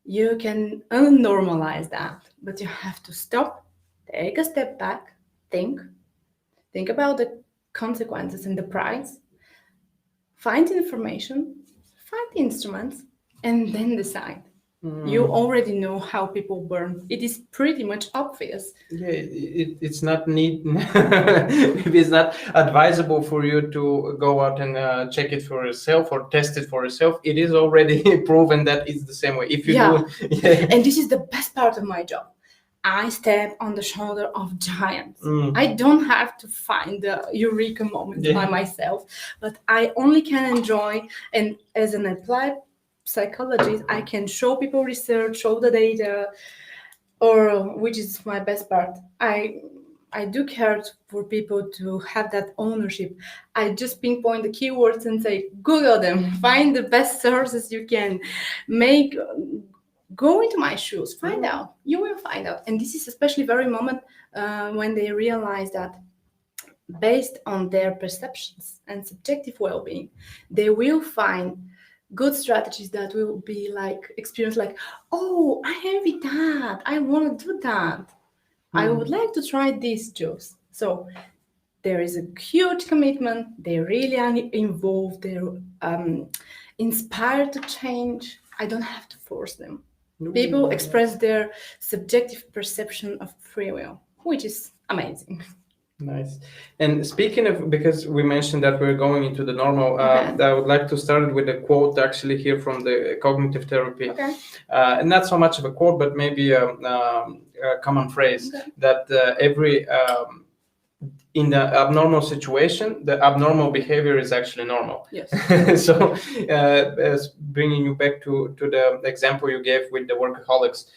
Speaker 2: you can unnormalize that. But you have to stop, take a step back, think about the consequences and the price, find information, find the instruments, and then decide. You already know how people burn. It is pretty much obvious.
Speaker 1: Yeah, it's not need. Maybe it's not advisable for you to go out and check it for yourself or test it for yourself. It is already proven that it's the same way. If you do,
Speaker 2: and this is the best part of my job. I stand on the shoulder of giants. I don't have to find the eureka moment by myself, but I only can enjoy. And as an applied psychologist, I can show people research, show the data, or which is my best part. I do care for people to have that ownership. I just pinpoint the keywords and say, Google them, find the best sources you can, go into my shoes, find out. You will find out. And this is especially very moment when they realize that based on their perceptions and subjective well-being, they will find good strategies that will be like experience like, oh, I envy that. I want to do that. I would like to try this, Jules. So there is a huge commitment. They really are involved. They're inspired to change. I don't have to force them. People express their subjective perception of free will, which is amazing.
Speaker 1: Nice. And speaking of, because we mentioned that we're going into the normal, I would like to start with a quote actually here from the cognitive therapy. And not so much of a quote, but maybe a common phrase that every in the abnormal situation, the abnormal behavior is actually normal.
Speaker 2: Yes.
Speaker 1: So, as bringing you back to the example you gave with the workaholics,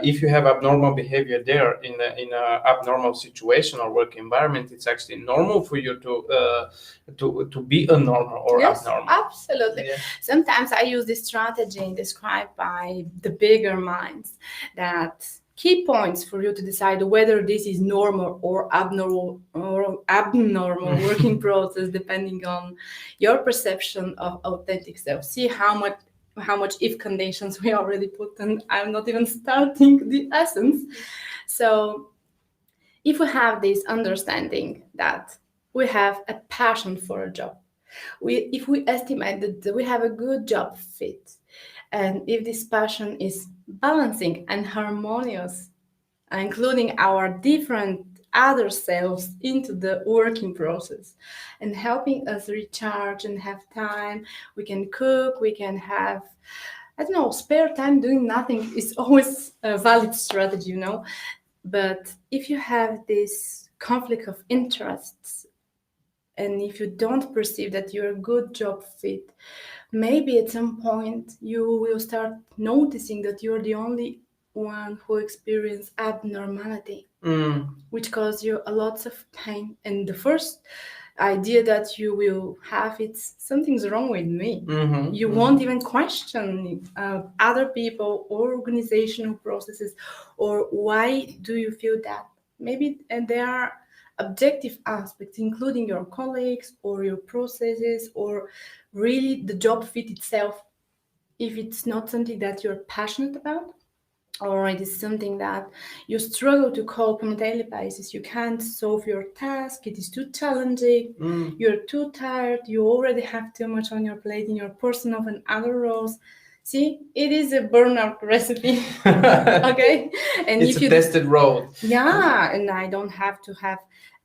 Speaker 1: if you have abnormal behavior there in a abnormal situation or work environment, it's actually normal for you to be abnormal or abnormal.
Speaker 2: Absolutely. Yeah. Sometimes I use this strategy described by the bigger minds that key points for you to decide whether this is normal or abnormal working process, depending on your perception of authentic self. See how much if conditions we already put, and I'm not even starting the essence. So if we have this understanding that we have a passion for a job, if we estimate that we have a good job fit, and if this passion is balancing and harmonious, including our different other selves into the working process and helping us recharge and have time, we can cook, we can have, spare time doing nothing is always a valid strategy, But if you have this conflict of interests, and if you don't perceive that you're a good job fit, maybe at some point you will start noticing that you're the only one who experience abnormality, which cause you a lot of pain. And the first idea that you will have, it's something's wrong with me. You won't even question other people or organizational processes, or why do you feel that. Maybe and there are objective aspects, including your colleagues or your processes, or really the job fit itself. If it's not something that you're passionate about, or it is something that you struggle to cope on a daily basis, you can't solve your task, it is too challenging, you're too tired, you already have too much on your plate in your personal and other roles. See, it is a burnout recipe. Okay, and
Speaker 1: it's
Speaker 2: if
Speaker 1: a tested road.
Speaker 2: Yeah, and I don't have to have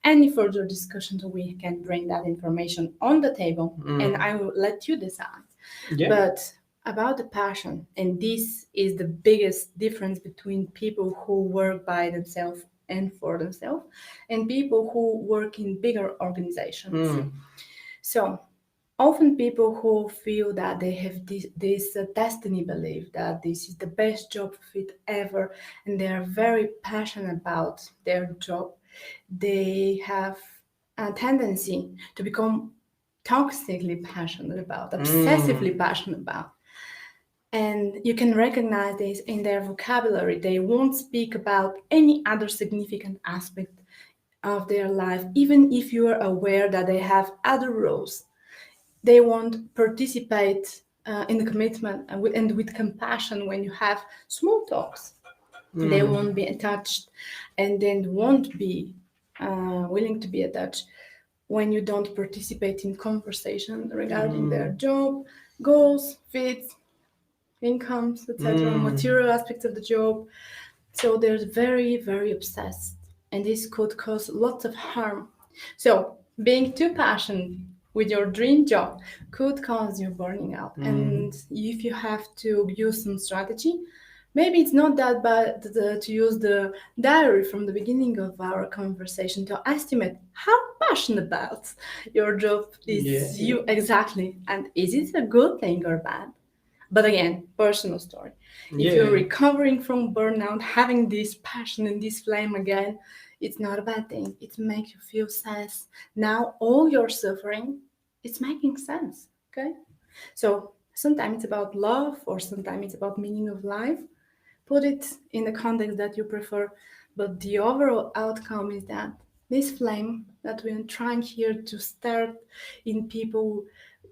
Speaker 2: any further discussion, so we can bring that information on the table, and I will let you decide. But about the passion, and this is the biggest difference between people who work by themselves and for themselves, and people who work in bigger organizations. So often people who feel that they have this destiny belief that this is the best job fit ever, and they are very passionate about their job, they have a tendency to become toxically passionate about, obsessively passionate about. And you can recognize this in their vocabulary. They won't speak about any other significant aspect of their life, even if you are aware that they have other roles. They won't participate in the commitment and with compassion when you have small talks. They won't be attached, and then won't be willing to be attached when you don't participate in conversation regarding their job, goals, fits, incomes, etc., material aspects of the job. So they're very, very obsessed, and this could cause lots of harm. So being too passionate with your dream job could cause you burning out. And if you have to use some strategy, maybe it's not that bad to use the diary from the beginning of our conversation to estimate how passionate about your job is you exactly, and is it a good thing or bad. But again, personal story. If you're recovering from burnout, having this passion and this flame again, it's not a bad thing. It makes you feel sense. Now all your suffering, it's making sense. Okay? So sometimes it's about love, or sometimes it's about meaning of life. Put it in the context that you prefer. But the overall outcome is that this flame that we're trying here to start in people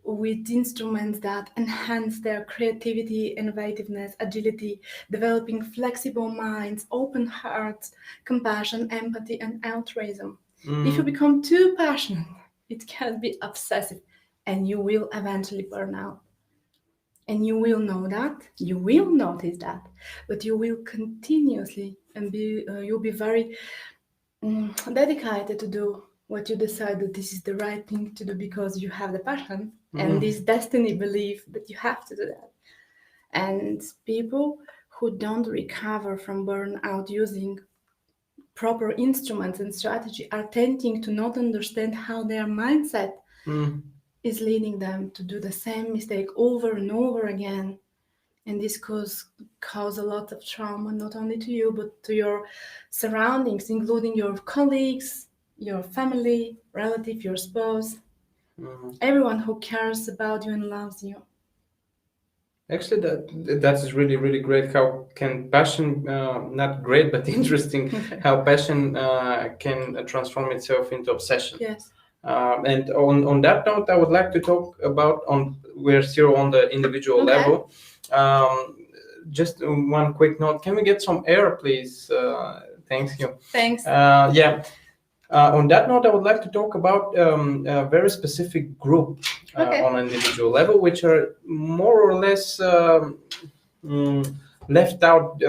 Speaker 2: with instruments that enhance their creativity, innovativeness, agility, developing flexible minds, open hearts, compassion, empathy, and altruism. If you become too passionate, it can be obsessive, and you will eventually burn out. And you will know that, you will notice that, but you will continuously and you'll be very dedicated to do what you decide that this is the right thing to do, because you have the passion and this destiny belief that you have to do that. And people who don't recover from burnout using proper instruments and strategy are tending to not understand how their mindset is leading them to do the same mistake over and over again. And this cause a lot of trauma, not only to you, but to your surroundings, including your colleagues, your family, relative, your spouse, everyone who cares about you and loves you.
Speaker 1: Actually, that's really, really great. How can passion, not great, but interesting, how passion can transform itself into obsession.
Speaker 2: Yes.
Speaker 1: And on that note, I would like to talk about, we're still on the individual level. Just one quick note. Can we get some air, please? Thanks you.
Speaker 2: Thanks.
Speaker 1: On that note, I would like to talk about a very specific group on an individual level, which are more or less left out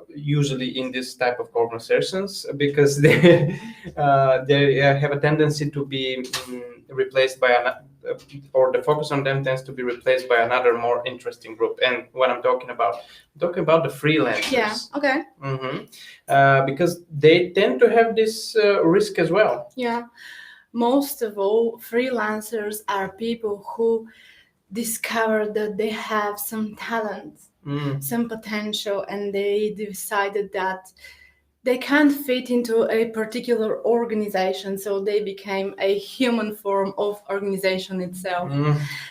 Speaker 1: usually in this type of conversations, because they have a tendency to be replaced by or the focus on them tends to be replaced by another more interesting group. And what I'm talking about the freelancers.
Speaker 2: Yeah. Okay.
Speaker 1: Because they tend to have this risk as well.
Speaker 2: Yeah. Most of all, freelancers are people who discovered that they have some talent, some potential, and they decided that they can't fit into a particular organization, so they became a human form of organization itself.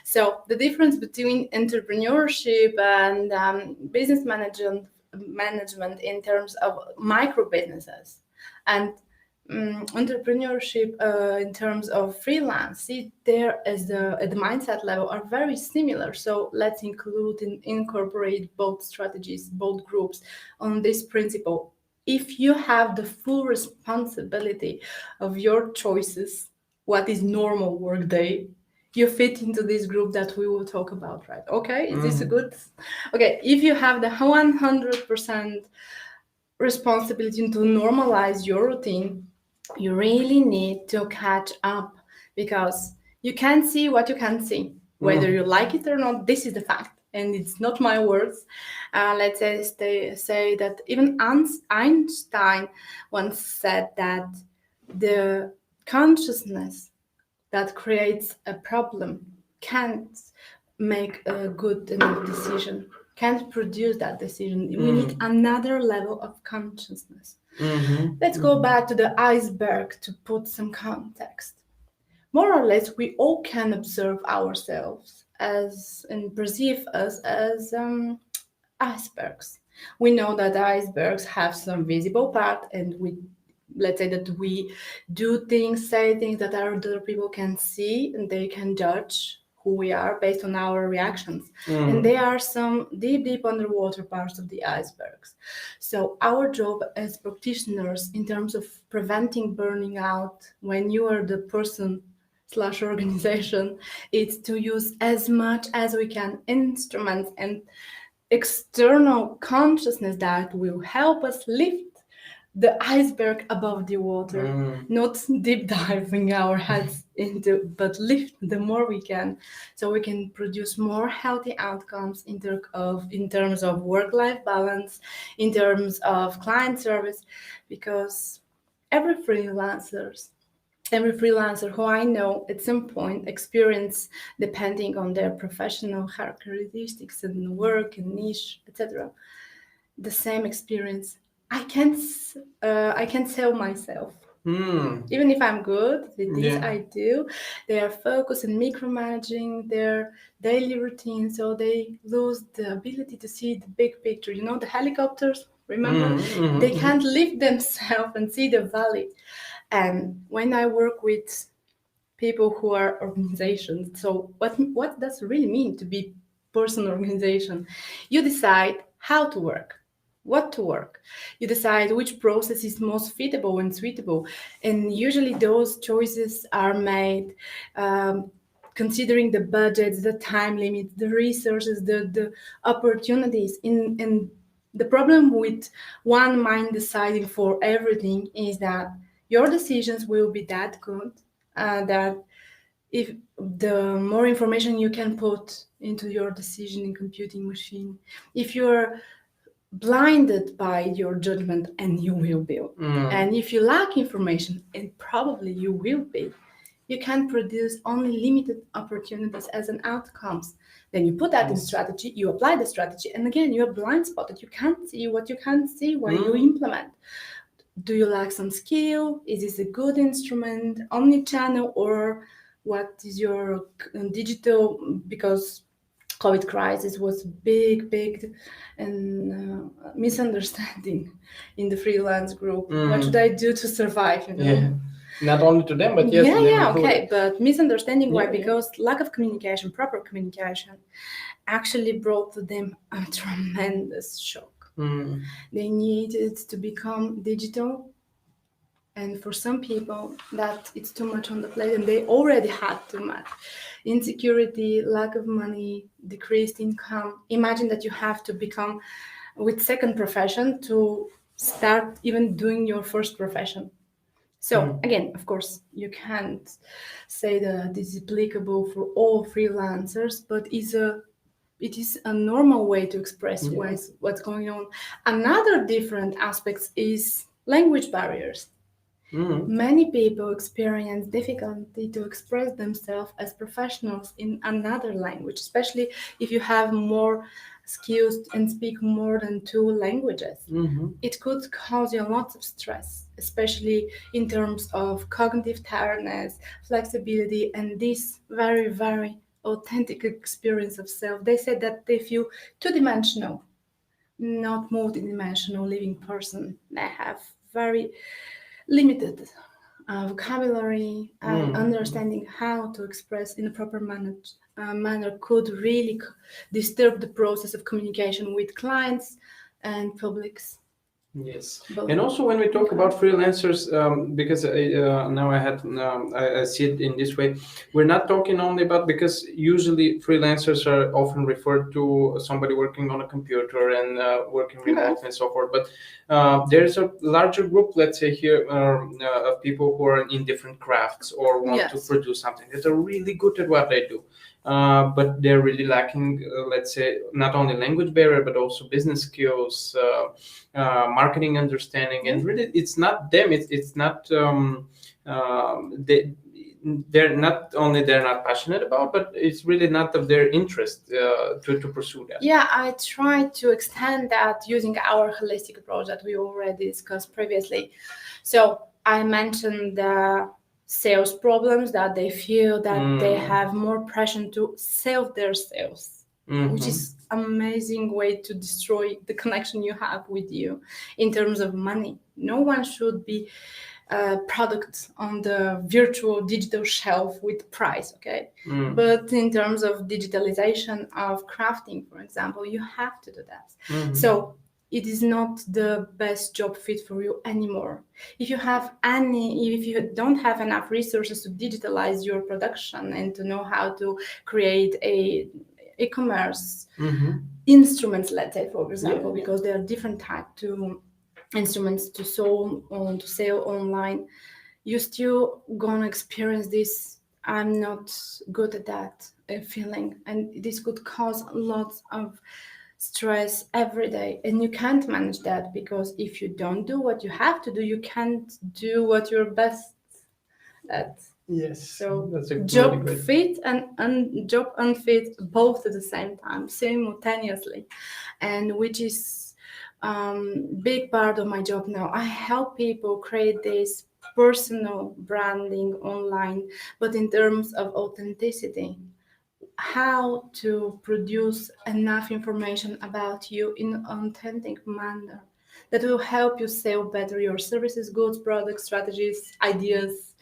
Speaker 2: So the difference between entrepreneurship and business management in terms of micro businesses and entrepreneurship in terms of freelance, see there as the mindset level are very similar. So let's include and incorporate both strategies, both groups on this principle. If you have the full responsibility of your choices, what is normal workday, you fit into this group that we will talk about, right? Okay, is this a good? Okay, if you have the 100% responsibility to normalize your routine, you really need to catch up because you can't see what you can't see. Whether you like it or not, this is the fact. And it's not my words. Let's say that even Einstein once said that the consciousness that creates a problem can't make a good enough decision, can't produce that decision. We need another level of consciousness. Let's go back to the iceberg to put some context. More or less, we all can observe ourselves as and perceive us as icebergs. We know that icebergs have some visible part, and let's say that we do things, say things that other people can see, and they can judge who we are based on our reactions. And there are some deep underwater parts of the icebergs. So our job as practitioners in terms of preventing burning out when you are the person / organization, is to use as much as we can instruments and external consciousness that will help us lift the iceberg above the water, not deep diving our heads into, but lift the more we can, so we can produce more healthy outcomes in terms of work-life balance, in terms of client service, because every freelancer who I know at some point experience, depending on their professional characteristics and work and niche, etc., the same experience. I can sell myself. Even if I'm good with this, I do. They are focused on micromanaging their daily routine, so they lose the ability to see the big picture. You know, the helicopters, remember? They can't lift themselves and see the valley. And when I work with people who are organizations, so what does it really mean to be person organization? You decide how to work, what to work. You decide which process is most fitable and suitable. And usually those choices are made considering the budgets, the time limits, the resources, the opportunities. And the problem with one mind deciding for everything is that your decisions will be that good that if the more information you can put into your decision in computing machine, if you're blinded by your judgment, and you will be, and if you lack information, and probably you will be, you can produce only limited opportunities as an outcomes. Then you put that in strategy, you apply the strategy, and again you're blind spotted. You can't see what you can't see while you implement. Do you lack some skill? Is this a good instrument, omni-channel, or what is your digital? Because COVID crisis was big and misunderstanding in the freelance group. What should I do to survive? You know?
Speaker 1: Yeah. Not only to them, but yes.
Speaker 2: Okay. But misunderstanding, why? Because lack of communication, proper communication, actually brought to them a tremendous shock. They needed to become digital, and for some people that it's too much on the plate, and they already had too much. Insecurity, lack of money, decreased income. Imagine that you have to become with second profession to start even doing your first profession. So again, of course, you can't say that this is applicable for all freelancers, but it is a normal way to express what's going on. Another different aspect is language barriers.
Speaker 1: Mm-hmm.
Speaker 2: Many people experience difficulty to express themselves as professionals in another language, especially if you have more skills and speak more than two languages.
Speaker 1: Mm-hmm.
Speaker 2: It could cause you lots of stress, especially in terms of cognitive tiredness, flexibility, and this very, very authentic experience of self. They said that they feel two-dimensional, not multi-dimensional living person. They have very limited vocabulary and
Speaker 1: Mm-hmm.
Speaker 2: understanding how to express in a proper manner could really disturb the process of communication with clients and publics.
Speaker 1: Yes,
Speaker 2: Both.
Speaker 1: and also when we talk
Speaker 2: Okay.
Speaker 1: about freelancers, because now I see it in this way. We're not talking only about, because usually freelancers are often referred to somebody working on a computer and working
Speaker 2: Okay.
Speaker 1: remotely and so forth. But there's a larger group, let's say here, of people who are in different crafts or want to
Speaker 2: Yes.
Speaker 1: produce something that are really good at what they do. But they're really lacking, let's say, not only language barrier but also business skills, marketing understanding, and really, it's not them. It's not they. They're not passionate about, but it's really not of their interest to pursue that.
Speaker 2: Yeah, I tried to extend that using our holistic approach that we already discussed previously. So I mentioned the sales problems that they feel that they have more pressure to sell their sales, which is amazing way to destroy the connection you have with you in terms of money. No one should be product on the virtual digital shelf with price, okay? But in terms of digitalization of crafting, for example, you have to do that. So it is not the best job fit for you anymore. If you don't have enough resources to digitalize your production and to know how to create a e-commerce instruments, let's say, for example, because there are different type to instruments to sell online, you still gonna experience this I'm not good at that feeling, and this could cause lots of stress every day, and you can't manage that because if you don't do what you have to do, you can't do what you're best at.
Speaker 1: Yes,
Speaker 2: So
Speaker 1: that's a really
Speaker 2: job
Speaker 1: great.
Speaker 2: fit and job unfit both at the same time, simultaneously, and which is big part of my job now. I help people create this personal branding online, but in terms of authenticity, how to produce enough information about you in an authentic manner that will help you sell better your services, goods, products, strategies, ideas,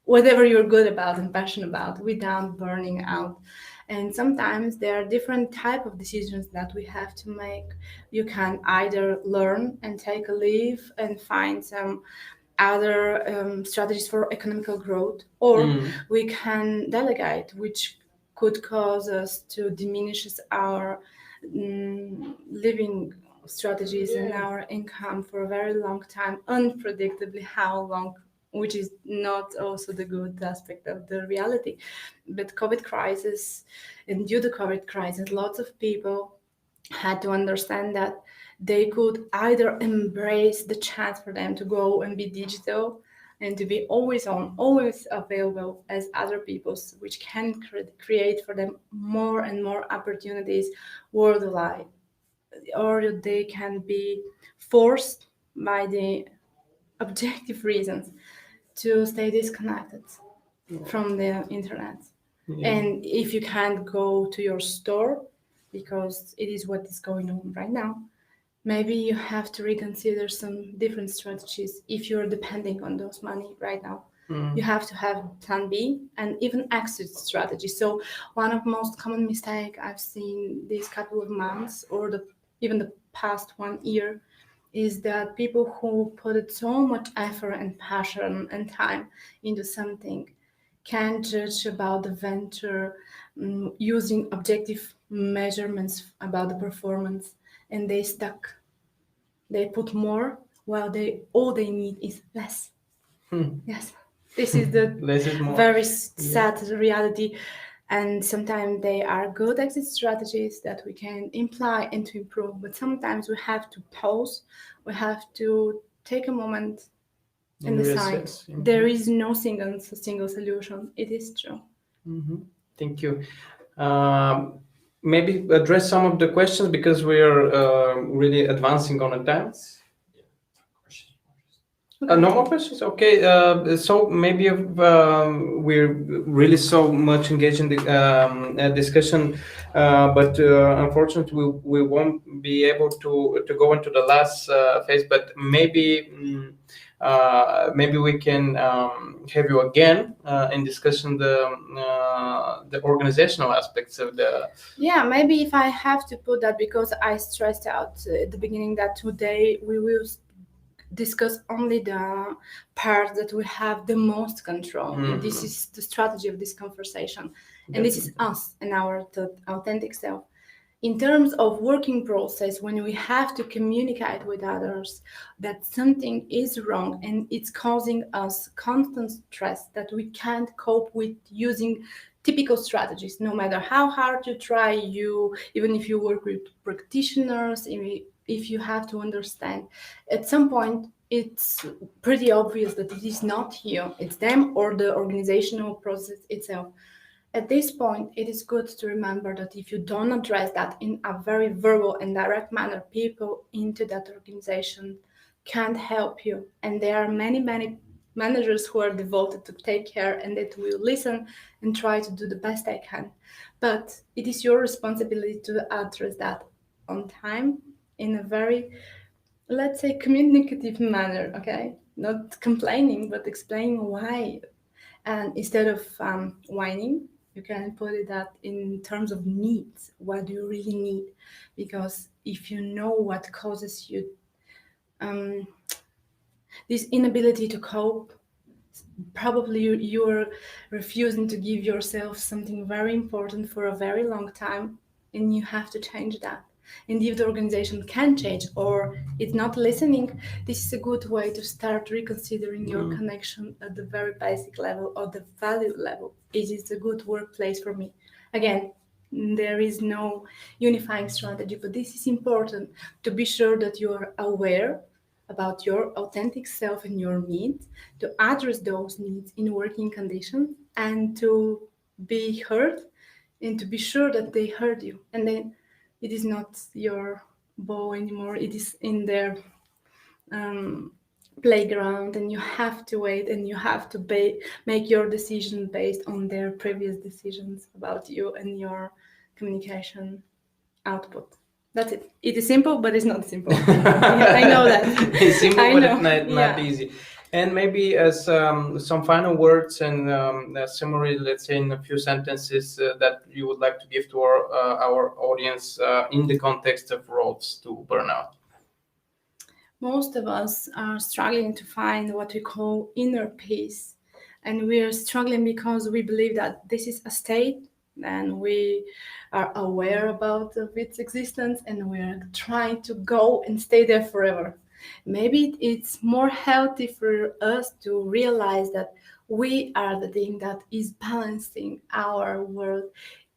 Speaker 2: whatever you're good about and passionate about without burning out. And sometimes there are different type of decisions that we have to make. You can either learn and take a leave and find some other strategies for economical growth, or we can delegate, which could cause us to diminish our living strategies and our income for a very long time, unpredictably how long, which is not also the good aspect of the reality. But COVID crisis, and due to COVID crisis, lots of people had to understand that they could either embrace the chance for them to go and be digital and to be always on, always available as other people's, which can create for them more and more opportunities worldwide, or they can be forced by the objective reasons to stay disconnected from the internet. And if you can't go to your store because it is what is going on right now, maybe you have to reconsider some different strategies if you're depending on those money right now. You have to have plan B and even exit strategy. So one of the most common mistake I've seen these couple of months or even the past 1 year is that people who put so much effort and passion and time into something can judge about the venture using objective measurements about the performance, and they stuck. They put more while they all they need is less. Yes, this is the
Speaker 1: Less is more.
Speaker 2: very sad reality. And sometimes they are good exit strategies that we can imply and to improve, but sometimes we have to pause. We have to take a moment in the
Speaker 1: Yes,
Speaker 2: side.
Speaker 1: yes.
Speaker 2: There is no single solution. It is true.
Speaker 1: Thank you. Um, Maybe address some of the questions because we are really advancing on the time. No more questions. Okay. So maybe we're really so much engaged in the discussion, but unfortunately we won't be able to go into the last phase. But maybe maybe we can have you again in discussion the organizational aspects of the.
Speaker 2: Yeah, maybe if I have to put that, because I stressed out at the beginning that today we will discuss only the part that we have the most control. This is the strategy of this conversation, and this is us and our authentic self. In terms of working process, when we have to communicate with others that something is wrong and it's causing us constant stress that we can't cope with using typical strategies, no matter how hard you try, even if you work with practitioners, if you have to understand, at some point it's pretty obvious that it is not you, it's them or the organizational process itself. At this point, it is good to remember that if you don't address that in a very verbal and direct manner, people into that organization can't help you. And there are many, many managers who are devoted to take care and that will listen and try to do the best they can. But it is your responsibility to address that on time in a very, let's say, communicative manner, okay? Not complaining, but explaining why. And instead of whining, you can put it that in terms of needs. What do you really need? Because if you know what causes you this inability to cope, probably you're refusing to give yourself something very important for a very long time, and you have to change that. And if the organization can change or it's not listening, this is a good way to start reconsidering your connection at the very basic level or the value level. Is it a good workplace for me? Again, there is no unifying strategy, but this is important to be sure that you are aware about your authentic self and your needs, to address those needs in working conditions, and to be heard and to be sure that they heard you. And then it is not your ball anymore, it is in their playground, and you have to wait and you have to make your decision based on their previous decisions about you and your communication output. That's it. It is simple, but it's not simple. Yeah, I know that.
Speaker 1: It's simple, but it's not easy. And maybe as some final words and a summary, let's say in a few sentences, that you would like to give to our audience in the context of roads to burnout.
Speaker 2: Most of us are struggling to find what we call inner peace. And we are struggling because we believe that this is a state and we are aware about its existence and we are trying to go and stay there forever. Maybe it's more healthy for us to realize that we are the thing that is balancing our world.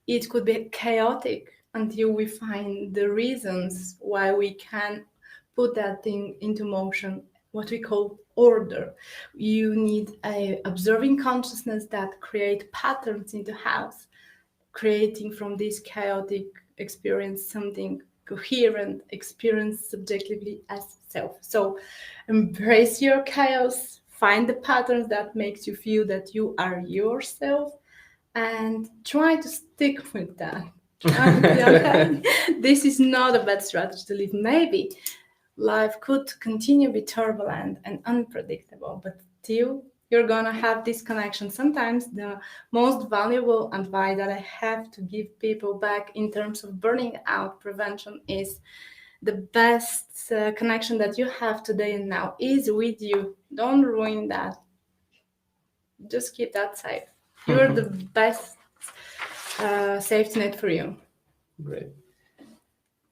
Speaker 2: It could be chaotic until we find the reasons why we can put that thing into motion, what we call order. You need a observing consciousness that create patterns in the house, creating from this chaotic experience something coherent, experienced subjectively as self. So embrace your chaos, find the patterns that makes you feel that you are yourself, and try to stick with that. This is not a bad strategy to live. Maybe life could continue to be turbulent and unpredictable, but still you're gonna have this connection. Sometimes the most valuable advice that I have to give people back in terms of burning out prevention is the best connection that you have today and now is with you. Don't ruin that. Just keep that safe. You're the best safety net for you.
Speaker 1: Great.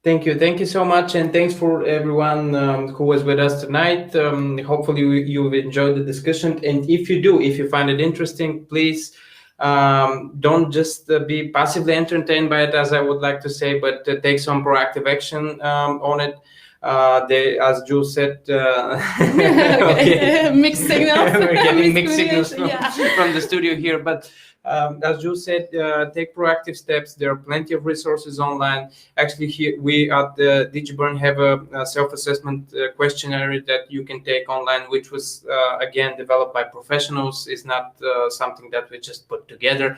Speaker 1: Thank you so much, and thanks for everyone who was with us tonight. Hopefully you've enjoyed the discussion, and if you find it interesting, please don't just be passively entertained by it, as I would like to say, but take some proactive action on it. They, as Jules said,
Speaker 2: okay. Mixed signals.
Speaker 1: We're getting mixed signals from,
Speaker 2: Yeah.
Speaker 1: from the studio here. But as Jules said, take proactive steps. There are plenty of resources online. Actually, here we at the Digiburn have a self-assessment questionnaire that you can take online, which was again developed by professionals. It's not something that we just put together.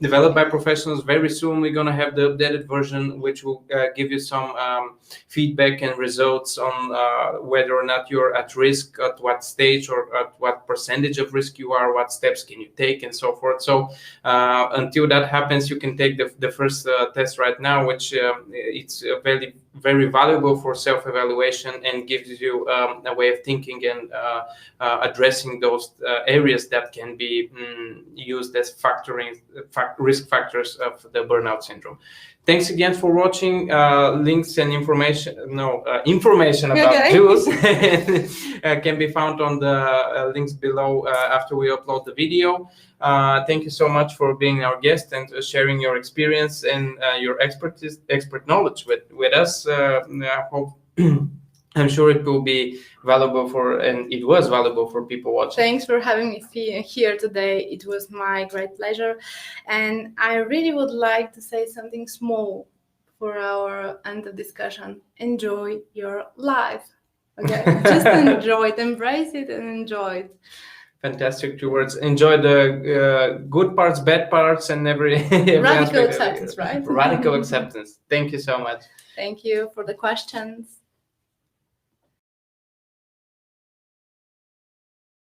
Speaker 1: Developed by professionals. Very soon we're gonna have the updated version, which will give you some feedback and results on whether or not you're at risk, at what stage or at what percentage of risk you are, what steps can you take, and so forth. So until that happens, you can take the first test right now, which it's very, very valuable for self-evaluation and gives you a way of thinking and addressing those areas that can be used as risk factors of the burnout syndrome. Thanks again for watching. Links and information about Juls can be found on the links below after we upload the video. Thank you so much for being our guest and sharing your experience and your expert knowledge with us. I hope I'm sure it will be valuable and it was valuable for people watching.
Speaker 2: Thanks for having me here today. It was my great pleasure. And I really would like to say something small for our end of discussion. Enjoy your life. Okay? Just enjoy it, embrace it and enjoy it.
Speaker 1: Fantastic 2 words. Enjoy the good parts, bad parts, and every
Speaker 2: radical acceptance, right?
Speaker 1: Radical acceptance. Thank you so much.
Speaker 2: Thank you for the questions.